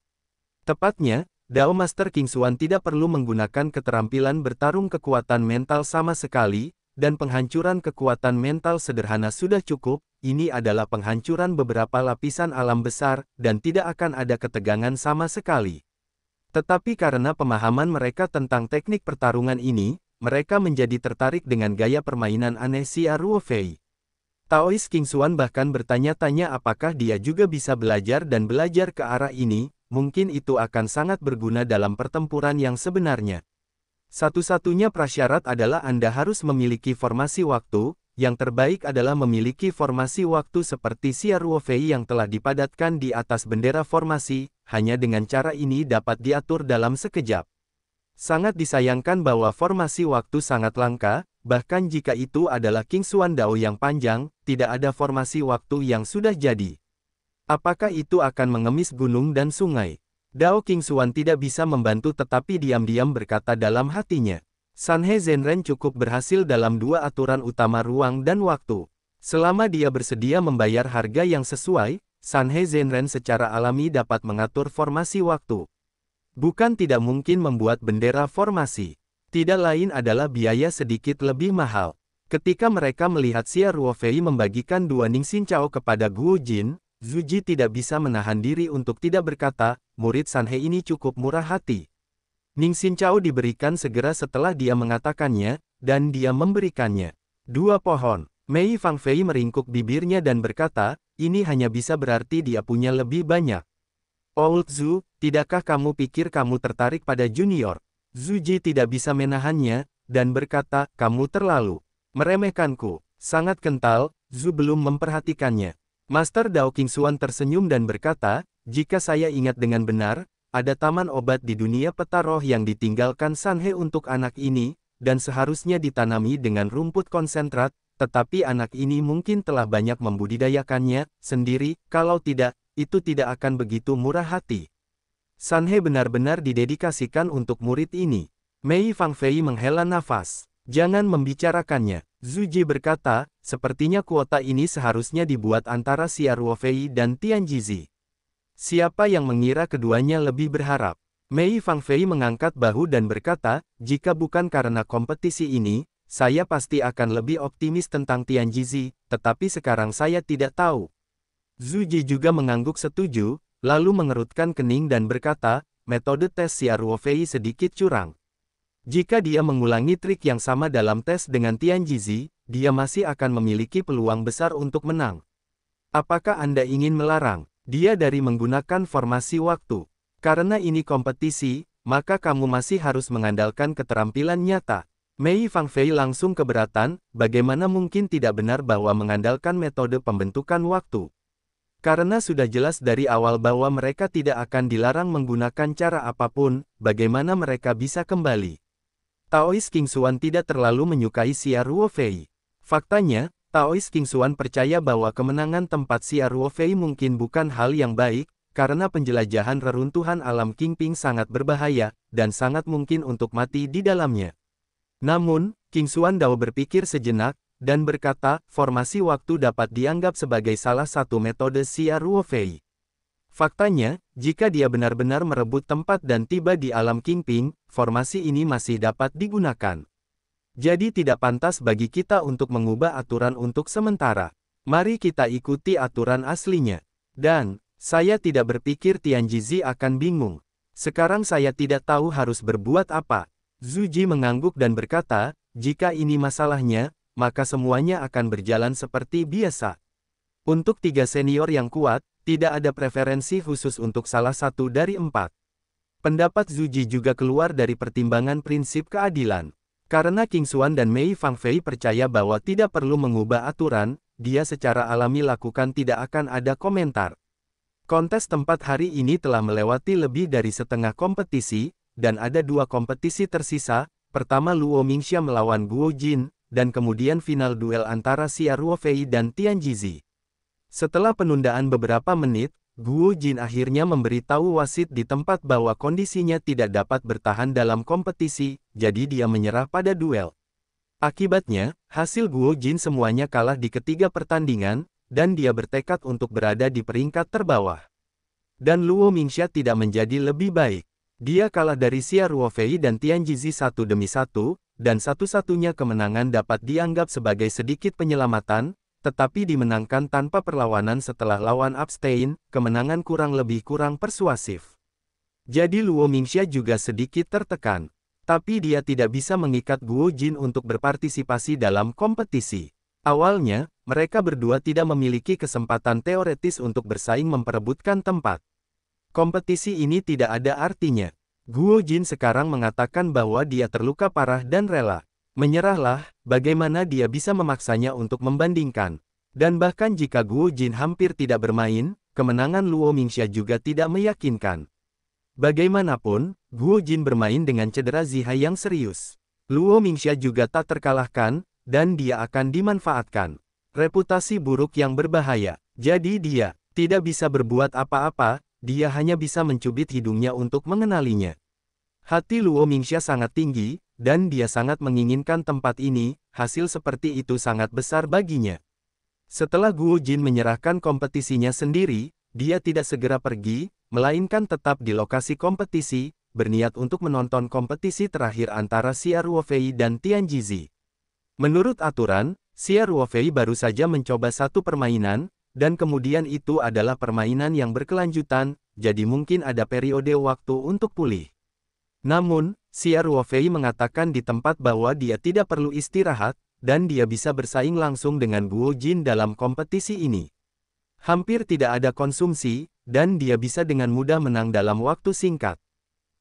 Tepatnya, Dao Master King Xuan tidak perlu menggunakan keterampilan bertarung kekuatan mental sama sekali, dan penghancuran kekuatan mental sederhana sudah cukup. Ini adalah penghancuran beberapa lapisan alam besar, dan tidak akan ada ketegangan sama sekali. Tetapi karena pemahaman mereka tentang teknik pertarungan ini, mereka menjadi tertarik dengan gaya permainan aneh Xia Ruofei. Taois King Xuan bahkan bertanya-tanya apakah dia juga bisa belajar dan belajar ke arah ini, mungkin itu akan sangat berguna dalam pertempuran yang sebenarnya. Satu-satunya prasyarat adalah Anda harus memiliki formasi waktu, yang terbaik adalah memiliki formasi waktu seperti Xia Ruofei yang telah dipadatkan di atas bendera formasi, hanya dengan cara ini dapat diatur dalam sekejap. Sangat disayangkan bahwa formasi waktu sangat langka, bahkan jika itu adalah King Xuan Dao yang panjang, tidak ada formasi waktu yang sudah jadi. Apakah itu akan mengemis gunung dan sungai? Dao Qingxuan tidak bisa membantu tetapi diam-diam berkata dalam hatinya. Sanhe Zhenren cukup berhasil dalam dua aturan utama ruang dan waktu. Selama dia bersedia membayar harga yang sesuai, Sanhe Zhenren secara alami dapat mengatur formasi waktu. Bukan tidak mungkin membuat bendera formasi. Tidak lain adalah biaya sedikit lebih mahal. Ketika mereka melihat Xia Ruofei membagikan dua Ningxin Cao kepada Guo Jin, Zhu Ji tidak bisa menahan diri untuk tidak berkata, murid Sanhe ini cukup murah hati. Ningxin Cao diberikan segera setelah dia mengatakannya, dan dia memberikannya. Dua pohon. Mei Fangfei meringkuk bibirnya dan berkata, ini hanya bisa berarti dia punya lebih banyak. Old Zhu, tidakkah kamu pikir kamu tertarik pada junior? Zhu Ji tidak bisa menahannya, dan berkata, kamu terlalu meremehkanku. Sangat kental, Zhu belum memperhatikannya. Master Dao Qingxuan tersenyum dan berkata, jika saya ingat dengan benar, ada taman obat di dunia peta roh yang ditinggalkan Sanhe untuk anak ini, dan seharusnya ditanami dengan rumput konsentrat, tetapi anak ini mungkin telah banyak membudidayakannya sendiri, kalau tidak, itu tidak akan begitu murah hati. Sanhe benar-benar didedikasikan untuk murid ini. Mei Fangfei menghela nafas. Jangan membicarakannya. Zhu Ji berkata, sepertinya kuota ini seharusnya dibuat antara Xia Ruofei dan Tian Jizi. Siapa yang mengira keduanya lebih berharap? Mei Fangfei mengangkat bahu dan berkata, jika bukan karena kompetisi ini, saya pasti akan lebih optimis tentang Tian Jizi, tetapi sekarang saya tidak tahu. Zhu Ji juga mengangguk setuju, lalu mengerutkan kening dan berkata, metode tes Xia Ruofei sedikit curang. Jika dia mengulangi trik yang sama dalam tes dengan Tian Jizi, dia masih akan memiliki peluang besar untuk menang. Apakah Anda ingin melarang dia dari menggunakan formasi waktu? Karena ini kompetisi, maka kamu masih harus mengandalkan keterampilan nyata. Mei Fangfei langsung keberatan, bagaimana mungkin tidak benar bahwa mengandalkan metode pembentukan waktu. Karena sudah jelas dari awal bahwa mereka tidak akan dilarang menggunakan cara apapun, bagaimana mereka bisa kembali. Taois Qingxuan tidak terlalu menyukai Xia Ruofei. Faktanya, Taois Qingxuan percaya bahwa kemenangan tempat Xia Ruofei mungkin bukan hal yang baik, karena penjelajahan reruntuhan alam Qingping sangat berbahaya, dan sangat mungkin untuk mati di dalamnya. Namun, Qingxuan Dao berpikir sejenak, dan berkata, formasi waktu dapat dianggap sebagai salah satu metode Xia Ruofei. Faktanya, jika dia benar-benar merebut tempat dan tiba di alam Qingping, formasi ini masih dapat digunakan. Jadi tidak pantas bagi kita untuk mengubah aturan untuk sementara. Mari kita ikuti aturan aslinya. Dan, saya tidak berpikir Tian Jizi akan bingung. Sekarang saya tidak tahu harus berbuat apa. Zhu Ji mengangguk dan berkata, jika ini masalahnya, maka semuanya akan berjalan seperti biasa. Untuk tiga senior yang kuat, tidak ada preferensi khusus untuk salah satu dari empat. Pendapat Zhu Ji juga keluar dari pertimbangan prinsip keadilan. Karena Qingxuan dan Mei Fangfei percaya bahwa tidak perlu mengubah aturan, dia secara alami lakukan tidak akan ada komentar. Kontes tempat hari ini telah melewati lebih dari setengah kompetisi, dan ada dua kompetisi tersisa, pertama Luo Mingxia melawan Guo Jin, dan kemudian final duel antara Xia Ruofei dan Tian Jizi. Setelah penundaan beberapa menit, Guo Jin akhirnya memberitahu wasit di tempat bahwa kondisinya tidak dapat bertahan dalam kompetisi, jadi dia menyerah pada duel. Akibatnya, hasil Guo Jin semuanya kalah di ketiga pertandingan, dan dia bertekad untuk berada di peringkat terbawah. Dan Luo Mingxia tidak menjadi lebih baik. Dia kalah dari Xia Ruofei dan Tian Jizi satu demi satu, dan satu-satunya kemenangan dapat dianggap sebagai sedikit penyelamatan, tetapi dimenangkan tanpa perlawanan setelah lawan abstain, kemenangan kurang lebih kurang persuasif. Jadi Luo Mingxia juga sedikit tertekan. Tapi dia tidak bisa mengikat Guo Jin untuk berpartisipasi dalam kompetisi. Awalnya, mereka berdua tidak memiliki kesempatan teoretis untuk bersaing memperebutkan tempat. Kompetisi ini tidak ada artinya. Guo Jin sekarang mengatakan bahwa dia terluka parah dan rela. Menyerahlah, bagaimana dia bisa memaksanya untuk membandingkan. Dan bahkan jika Guo Jin hampir tidak bermain, kemenangan Luo Mingxia juga tidak meyakinkan. Bagaimanapun, Guo Jin bermain dengan cedera Zihai yang serius. Luo Mingxia juga tak terkalahkan, dan dia akan dimanfaatkan. Reputasi buruk yang berbahaya. Jadi dia tidak bisa berbuat apa-apa, dia hanya bisa mencubit hidungnya untuk mengenalinya. Hati Luo Mingxia sangat tinggi, dan dia sangat menginginkan tempat ini, hasil seperti itu sangat besar baginya. Setelah Guo Jin menyerahkan kompetisinya sendiri, dia tidak segera pergi, melainkan tetap di lokasi kompetisi, berniat untuk menonton kompetisi terakhir antara Xia Ruofei dan Tian Jizi. Menurut aturan, Xia Ruofei baru saja mencoba satu permainan, dan kemudian itu adalah permainan yang berkelanjutan, jadi mungkin ada periode waktu untuk pulih. Namun, Xia Ruofei mengatakan di tempat bahwa dia tidak perlu istirahat, dan dia bisa bersaing langsung dengan Guo Jin dalam kompetisi ini. Hampir tidak ada konsumsi, dan dia bisa dengan mudah menang dalam waktu singkat.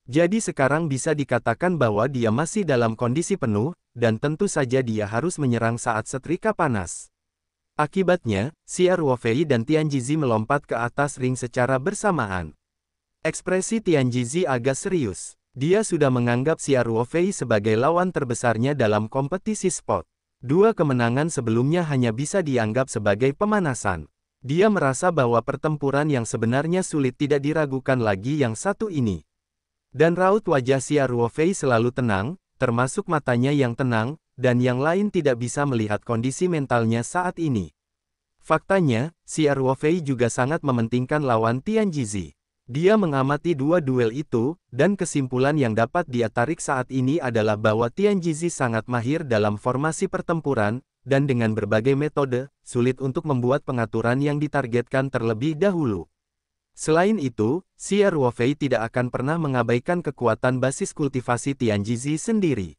Jadi sekarang bisa dikatakan bahwa dia masih dalam kondisi penuh, dan tentu saja dia harus menyerang saat setrika panas. Akibatnya, Xia Ruofei dan Tian Jizi melompat ke atas ring secara bersamaan. Ekspresi Tian Jizi agak serius. Dia sudah menganggap Xia Ruofei sebagai lawan terbesarnya dalam kompetisi spot. Dua kemenangan sebelumnya hanya bisa dianggap sebagai pemanasan. Dia merasa bahwa pertempuran yang sebenarnya sulit tidak diragukan lagi yang satu ini. Dan raut wajah Xia Ruofei selalu tenang, termasuk matanya yang tenang, dan yang lain tidak bisa melihat kondisi mentalnya saat ini. Faktanya, Xia Ruofei juga sangat mementingkan lawan Tian Jizi. Dia mengamati dua duel itu, dan kesimpulan yang dapat dia tarik saat ini adalah bahwa Tian Jizi sangat mahir dalam formasi pertempuran, dan dengan berbagai metode, sulit untuk membuat pengaturan yang ditargetkan terlebih dahulu. Selain itu, Xia Ruofei tidak akan pernah mengabaikan kekuatan basis kultivasi Tian Jizi sendiri.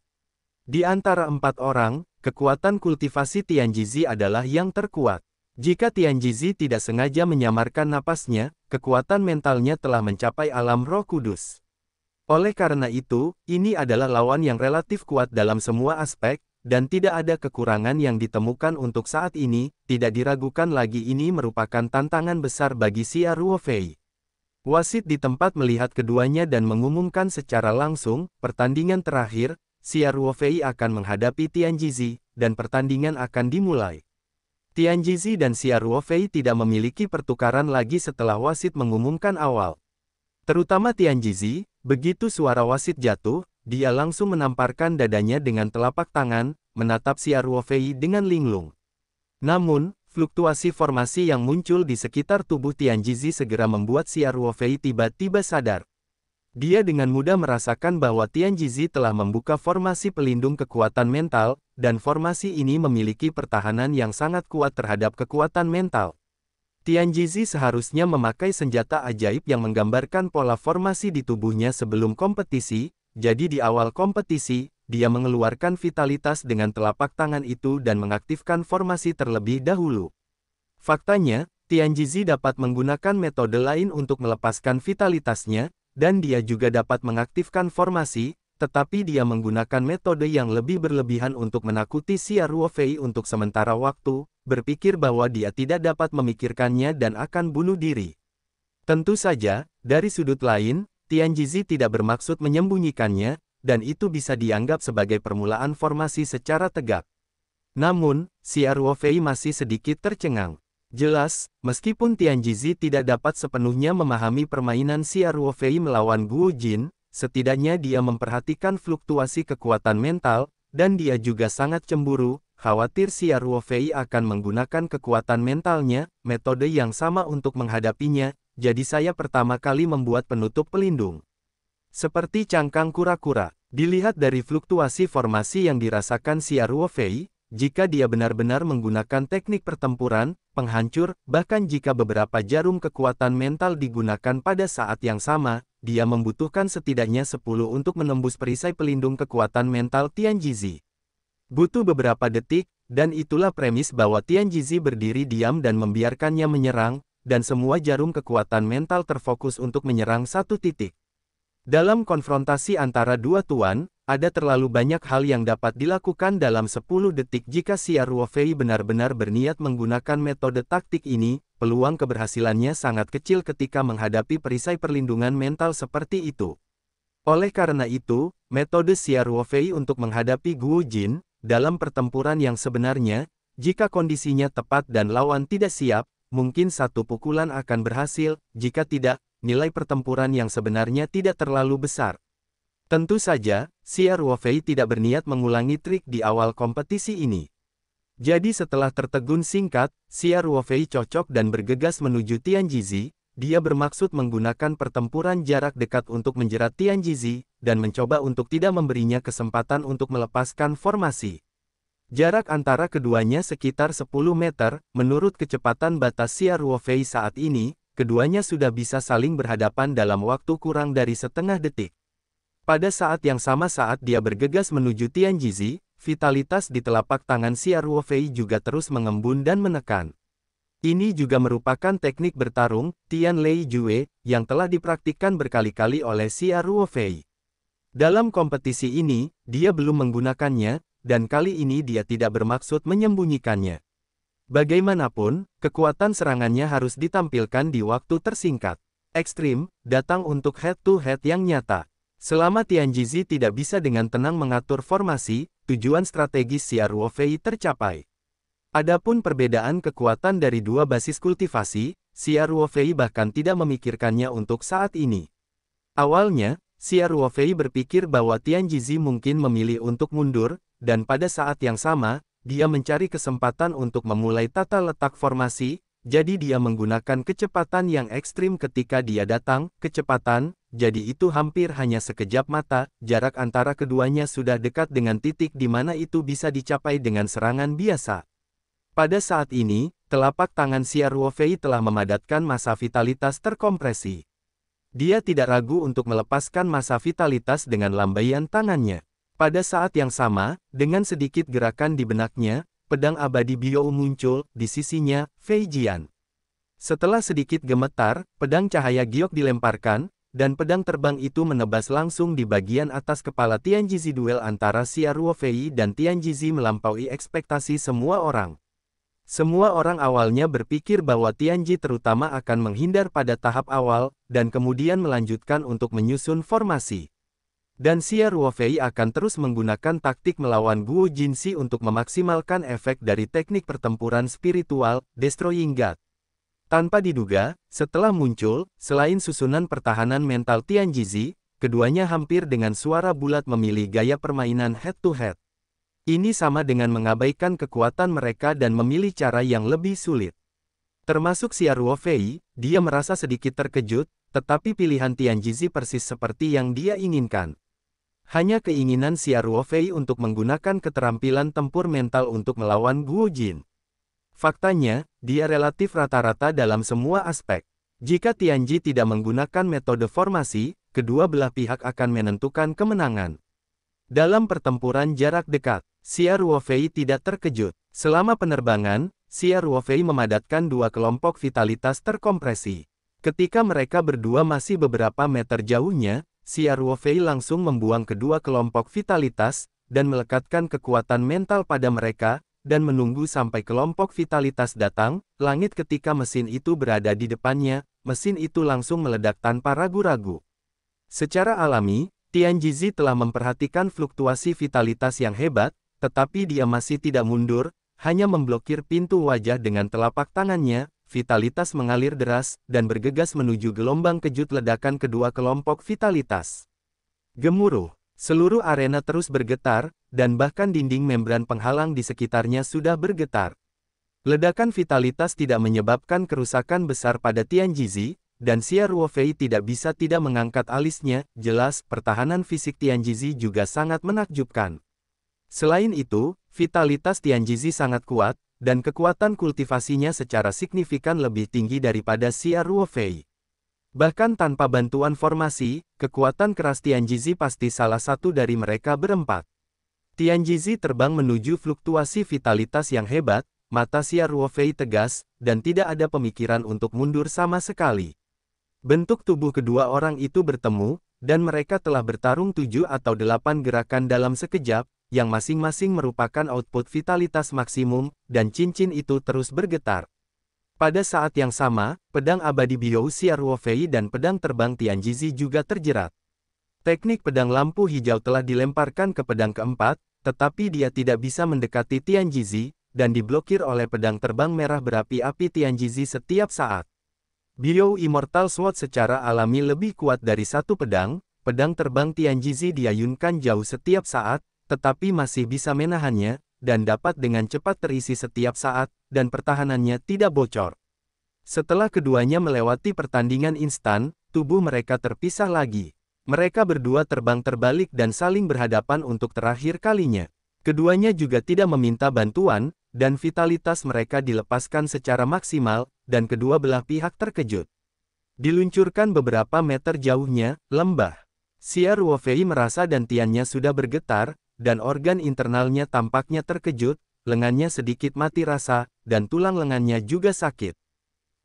Di antara 4 orang, kekuatan kultivasi Tian Jizi adalah yang terkuat. Jika Tian Jizi tidak sengaja menyamarkan napasnya, kekuatan mentalnya telah mencapai alam Roh Kudus. Oleh karena itu, ini adalah lawan yang relatif kuat dalam semua aspek, dan tidak ada kekurangan yang ditemukan untuk saat ini, tidak diragukan lagi ini merupakan tantangan besar bagi Xia Ruofei. Wasit di tempat melihat keduanya dan mengumumkan secara langsung, pertandingan terakhir, Xia Ruofei akan menghadapi Tian Jizi, dan pertandingan akan dimulai. Tian Jizi dan Xia Ruofei tidak memiliki pertukaran lagi setelah wasit mengumumkan awal. Terutama Tian Jizi, begitu suara wasit jatuh, dia langsung menamparkan dadanya dengan telapak tangan, menatap Xia Ruofei dengan linglung. Namun, fluktuasi formasi yang muncul di sekitar tubuh Tian Jizi segera membuat Xia Ruofei tiba-tiba sadar. Dia dengan mudah merasakan bahwa Tian Jizi telah membuka formasi pelindung kekuatan mental, dan formasi ini memiliki pertahanan yang sangat kuat terhadap kekuatan mental. Tian Jizi seharusnya memakai senjata ajaib yang menggambarkan pola formasi di tubuhnya sebelum kompetisi, jadi di awal kompetisi, dia mengeluarkan vitalitas dengan telapak tangan itu dan mengaktifkan formasi terlebih dahulu. Faktanya, Tian Jizi dapat menggunakan metode lain untuk melepaskan vitalitasnya, dan dia juga dapat mengaktifkan formasi, tetapi dia menggunakan metode yang lebih berlebihan untuk menakuti Xia Ruofei untuk sementara waktu, berpikir bahwa dia tidak dapat memikirkannya dan akan bunuh diri. Tentu saja, dari sudut lain, Tian Jizi tidak bermaksud menyembunyikannya, dan itu bisa dianggap sebagai permulaan formasi secara tegak. Namun, Xia Ruofei masih sedikit tercengang. Jelas, meskipun Tian Jizi tidak dapat sepenuhnya memahami permainan Xia Ruofei melawan Guo Jin, setidaknya dia memperhatikan fluktuasi kekuatan mental, dan dia juga sangat cemburu, khawatir Xia Ruofei akan menggunakan kekuatan mentalnya, metode yang sama untuk menghadapinya, jadi saya pertama kali membuat penutup pelindung. Seperti cangkang kura-kura, dilihat dari fluktuasi formasi yang dirasakan Xia Ruofei, jika dia benar-benar menggunakan teknik pertempuran, penghancur, bahkan jika beberapa jarum kekuatan mental digunakan pada saat yang sama, dia membutuhkan setidaknya 10 untuk menembus perisai pelindung kekuatan mental Tian Jizi. Butuh beberapa detik, dan itulah premis bahwa Tian Jizi berdiri diam dan membiarkannya menyerang, dan semua jarum kekuatan mental terfokus untuk menyerang satu titik. Dalam konfrontasi antara dua tuan, ada terlalu banyak hal yang dapat dilakukan dalam 10 detik jika Xia Ruofei benar-benar berniat menggunakan metode taktik ini, peluang keberhasilannya sangat kecil ketika menghadapi perisai perlindungan mental seperti itu. Oleh karena itu, metode Xia Ruofei untuk menghadapi Guo Jin, dalam pertempuran yang sebenarnya, jika kondisinya tepat dan lawan tidak siap, mungkin satu pukulan akan berhasil, jika tidak, nilai pertempuran yang sebenarnya tidak terlalu besar. Tentu saja, Xia Ruofei tidak berniat mengulangi trik di awal kompetisi ini. Jadi setelah tertegun singkat, Xia Ruofei cocok dan bergegas menuju Tianjizi. Dia bermaksud menggunakan pertempuran jarak dekat untuk menjerat Tianjizi, dan mencoba untuk tidak memberinya kesempatan untuk melepaskan formasi. Jarak antara keduanya sekitar 10 meter, menurut kecepatan batas Xia Ruofei saat ini, keduanya sudah bisa saling berhadapan dalam waktu kurang dari setengah detik. Pada saat yang sama saat dia bergegas menuju Tianjizi, vitalitas di telapak tangan Xia Ruofei juga terus mengembun dan menekan. Ini juga merupakan teknik bertarung, Tian Lei Jue, yang telah dipraktikkan berkali-kali oleh Xia Ruofei. Dalam kompetisi ini, dia belum menggunakannya, dan kali ini dia tidak bermaksud menyembunyikannya. Bagaimanapun, kekuatan serangannya harus ditampilkan di waktu tersingkat. Ekstrim, datang untuk head-to-head yang nyata. Selama Tianjizi tidak bisa dengan tenang mengatur formasi, tujuan strategis Xia Ruofei tercapai. Adapun perbedaan kekuatan dari dua basis kultivasi, Xia Ruofei bahkan tidak memikirkannya untuk saat ini. Awalnya, Xia Ruofei berpikir bahwa Tianjizi mungkin memilih untuk mundur, dan pada saat yang sama, dia mencari kesempatan untuk memulai tata letak formasi, jadi dia menggunakan kecepatan yang ekstrim ketika dia datang, kecepatan, jadi itu hampir hanya sekejap mata, jarak antara keduanya sudah dekat dengan titik di mana itu bisa dicapai dengan serangan biasa. Pada saat ini, telapak tangan Xia Ruofei telah memadatkan massa vitalitas terkompresi. Dia tidak ragu untuk melepaskan massa vitalitas dengan lambaian tangannya. Pada saat yang sama, dengan sedikit gerakan di benaknya, pedang abadi Biou muncul di sisinya, Fei Jian. Setelah sedikit gemetar, pedang cahaya giok dilemparkan, dan pedang terbang itu menebas langsung di bagian atas kepala Tianjizi. Duel antara Xia Ruofei dan Tianjizi melampaui ekspektasi semua orang. Semua orang awalnya berpikir bahwa Tianji terutama akan menghindar pada tahap awal, dan kemudian melanjutkan untuk menyusun formasi. Dan Xia Ruofei akan terus menggunakan taktik melawan Guo Jinxi untuk memaksimalkan efek dari teknik pertempuran spiritual, Destroying God. Tanpa diduga, setelah muncul, selain susunan pertahanan mental Tianjizi, keduanya hampir dengan suara bulat memilih gaya permainan head-to-head. Ini sama dengan mengabaikan kekuatan mereka dan memilih cara yang lebih sulit. Termasuk Xia Ruofei, dia merasa sedikit terkejut, tetapi pilihan Tianjizi persis seperti yang dia inginkan. Hanya keinginan Xia Ruofei untuk menggunakan keterampilan tempur mental untuk melawan Guo Jin. Faktanya, dia relatif rata-rata dalam semua aspek. Jika Tianji tidak menggunakan metode formasi, kedua belah pihak akan menentukan kemenangan. Dalam pertempuran jarak dekat, Xia Ruofei tidak terkejut. Selama penerbangan, Xia Ruofei memadatkan dua kelompok vitalitas terkompresi. Ketika mereka berdua masih beberapa meter jauhnya, Xia Ruofei langsung membuang kedua kelompok vitalitas, dan melekatkan kekuatan mental pada mereka, dan menunggu sampai kelompok vitalitas datang. Langit ketika mesin itu berada di depannya, mesin itu langsung meledak tanpa ragu-ragu. Secara alami, Tianjizi telah memperhatikan fluktuasi vitalitas yang hebat, tetapi dia masih tidak mundur, hanya memblokir pintu wajah dengan telapak tangannya. Vitalitas mengalir deras, dan bergegas menuju gelombang kejut ledakan kedua kelompok vitalitas. Gemuruh, seluruh arena terus bergetar, dan bahkan dinding membran penghalang di sekitarnya sudah bergetar. Ledakan vitalitas tidak menyebabkan kerusakan besar pada Tianjizi, dan Xia Ruofei tidak bisa tidak mengangkat alisnya. Jelas, pertahanan fisik Tianjizi juga sangat menakjubkan. Selain itu, vitalitas Tianjizi sangat kuat, dan kekuatan kultivasinya secara signifikan lebih tinggi daripada Xia Ruofei. Bahkan tanpa bantuan formasi, kekuatan keras Tianjizi pasti salah satu dari mereka berempat. Tianjizi terbang menuju fluktuasi vitalitas yang hebat, mata Xia Ruofei tegas, dan tidak ada pemikiran untuk mundur sama sekali. Bentuk tubuh kedua orang itu bertemu, dan mereka telah bertarung 7 atau 8 gerakan dalam sekejap, yang masing-masing merupakan output vitalitas maksimum, dan cincin itu terus bergetar. Pada saat yang sama, pedang abadi Biou Xia Ruofei dan pedang terbang Tianjizi juga terjerat. Teknik pedang lampu hijau telah dilemparkan ke pedang keempat, tetapi dia tidak bisa mendekati Tianjizi, dan diblokir oleh pedang terbang merah berapi-api Tianjizi setiap saat. Bio Immortal Sword secara alami lebih kuat dari satu pedang. Pedang terbang Tianjizi diayunkan jauh setiap saat, tetapi masih bisa menahannya, dan dapat dengan cepat terisi setiap saat, dan pertahanannya tidak bocor. Setelah keduanya melewati pertandingan instan, tubuh mereka terpisah lagi. Mereka berdua terbang terbalik dan saling berhadapan untuk terakhir kalinya. Keduanya juga tidak meminta bantuan, dan vitalitas mereka dilepaskan secara maksimal, dan kedua belah pihak terkejut. Diluncurkan beberapa meter jauhnya, lembah. Xia Ruofei merasa dantiannya sudah bergetar, dan organ internalnya tampaknya terkejut, lengannya sedikit mati rasa, dan tulang lengannya juga sakit.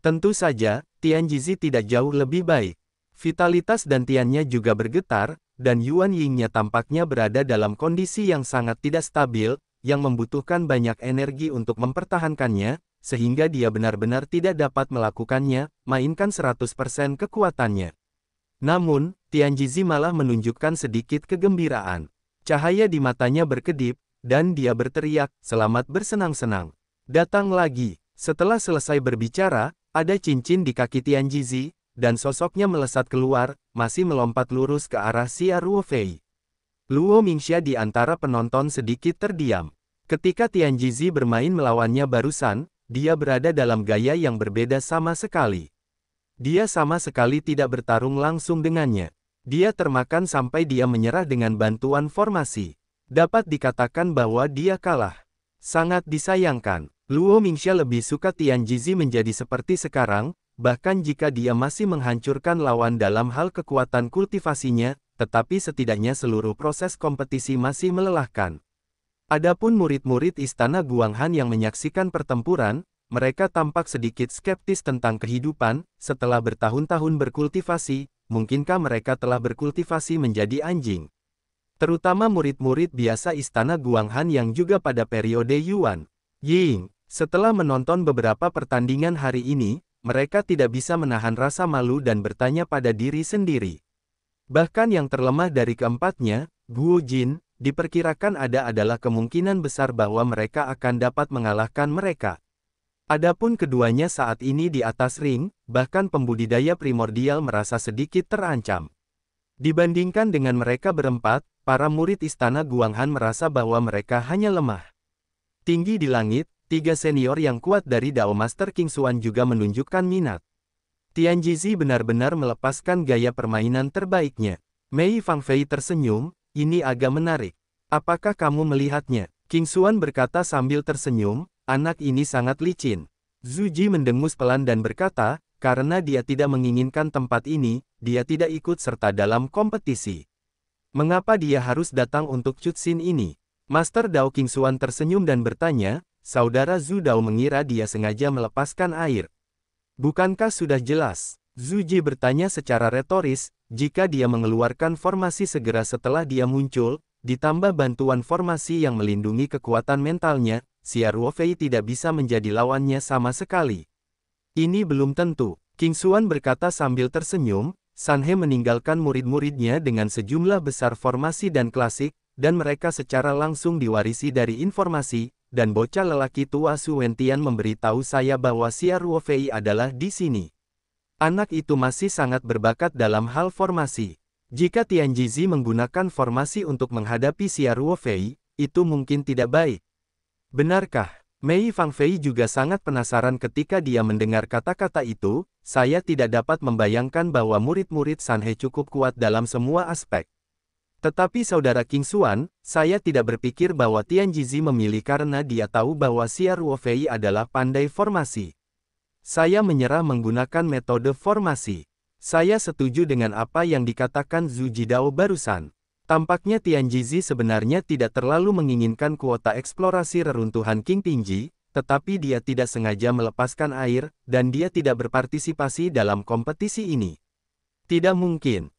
Tentu saja, Tianjizi tidak jauh lebih baik. Vitalitas dantiannya juga bergetar, dan Yuan Yingnya tampaknya berada dalam kondisi yang sangat tidak stabil, yang membutuhkan banyak energi untuk mempertahankannya, sehingga dia benar-benar tidak dapat melakukannya, mainkan 100% kekuatannya. Namun, Tianjizi malah menunjukkan sedikit kegembiraan. Cahaya di matanya berkedip, dan dia berteriak, "Selamat bersenang-senang." Datang lagi. Setelah selesai berbicara, ada cincin di kaki Tianjizi, dan sosoknya melesat keluar, masih melompat lurus ke arah Xia Ruofei. Luo Mingxia di antara penonton sedikit terdiam. Ketika Tianjizi bermain melawannya barusan, dia berada dalam gaya yang berbeda sama sekali. Dia sama sekali tidak bertarung langsung dengannya. Dia termakan sampai dia menyerah dengan bantuan formasi. Dapat dikatakan bahwa dia kalah. Sangat disayangkan. Luo Mingxia lebih suka Tianjizi menjadi seperti sekarang, bahkan jika dia masih menghancurkan lawan dalam hal kekuatan kultivasinya, tetapi setidaknya seluruh proses kompetisi masih melelahkan. Adapun murid-murid Istana Guanghan yang menyaksikan pertempuran, mereka tampak sedikit skeptis tentang kehidupan. Setelah bertahun-tahun berkultivasi, mungkinkah mereka telah berkultivasi menjadi anjing? Terutama murid-murid biasa Istana Guanghan yang juga pada periode Yuan Ying. Setelah menonton beberapa pertandingan hari ini, mereka tidak bisa menahan rasa malu dan bertanya pada diri sendiri. Bahkan yang terlemah dari keempatnya, Guo Jin, diperkirakan adalah kemungkinan besar bahwa mereka akan dapat mengalahkan mereka. Adapun keduanya saat ini di atas ring, bahkan pembudidaya primordial merasa sedikit terancam. Dibandingkan dengan mereka berempat, para murid Istana Guanghan merasa bahwa mereka hanya lemah. Tinggi di langit, 3 senior yang kuat dari Dao Master King Xuan juga menunjukkan minat. Tianjizi benar-benar melepaskan gaya permainan terbaiknya. Mei Fangfei tersenyum, "Ini agak menarik. Apakah kamu melihatnya?" King Xuan berkata sambil tersenyum, "Anak ini sangat licin." Zhu Ji mendengus pelan dan berkata, karena dia tidak menginginkan tempat ini, dia tidak ikut serta dalam kompetisi. Mengapa dia harus datang untuk cutscene ini? Master Dao King Xuan tersenyum dan bertanya, saudara Zhu Dao mengira dia sengaja melepaskan air. Bukankah sudah jelas? Zhu Ji bertanya secara retoris, jika dia mengeluarkan formasi segera setelah dia muncul, ditambah bantuan formasi yang melindungi kekuatan mentalnya, Xia Ruofei tidak bisa menjadi lawannya sama sekali. Ini belum tentu, King Xuan berkata sambil tersenyum. Sanhe meninggalkan murid-muridnya dengan sejumlah besar formasi dan klasik, dan mereka secara langsung diwarisi dari informasi, dan bocah lelaki tua Su Wentian memberitahu saya bahwa Xia Ruofei adalah di sini. Anak itu masih sangat berbakat dalam hal formasi. Jika Tianjizi menggunakan formasi untuk menghadapi Xia Ruofei, itu mungkin tidak baik. Benarkah? Mei Fangfei juga sangat penasaran ketika dia mendengar kata-kata itu. Saya tidak dapat membayangkan bahwa murid-murid Sanhe cukup kuat dalam semua aspek. Tetapi saudara King Xuan, saya tidak berpikir bahwa Tianjizi memilih karena dia tahu bahwa Xia Ruofei adalah pandai formasi. Saya menyerah menggunakan metode formasi. Saya setuju dengan apa yang dikatakan Zhu Jidao barusan. Tampaknya Tianjizi sebenarnya tidak terlalu menginginkan kuota eksplorasi reruntuhan King Pingji, tetapi dia tidak sengaja melepaskan air, dan dia tidak berpartisipasi dalam kompetisi ini. Tidak mungkin.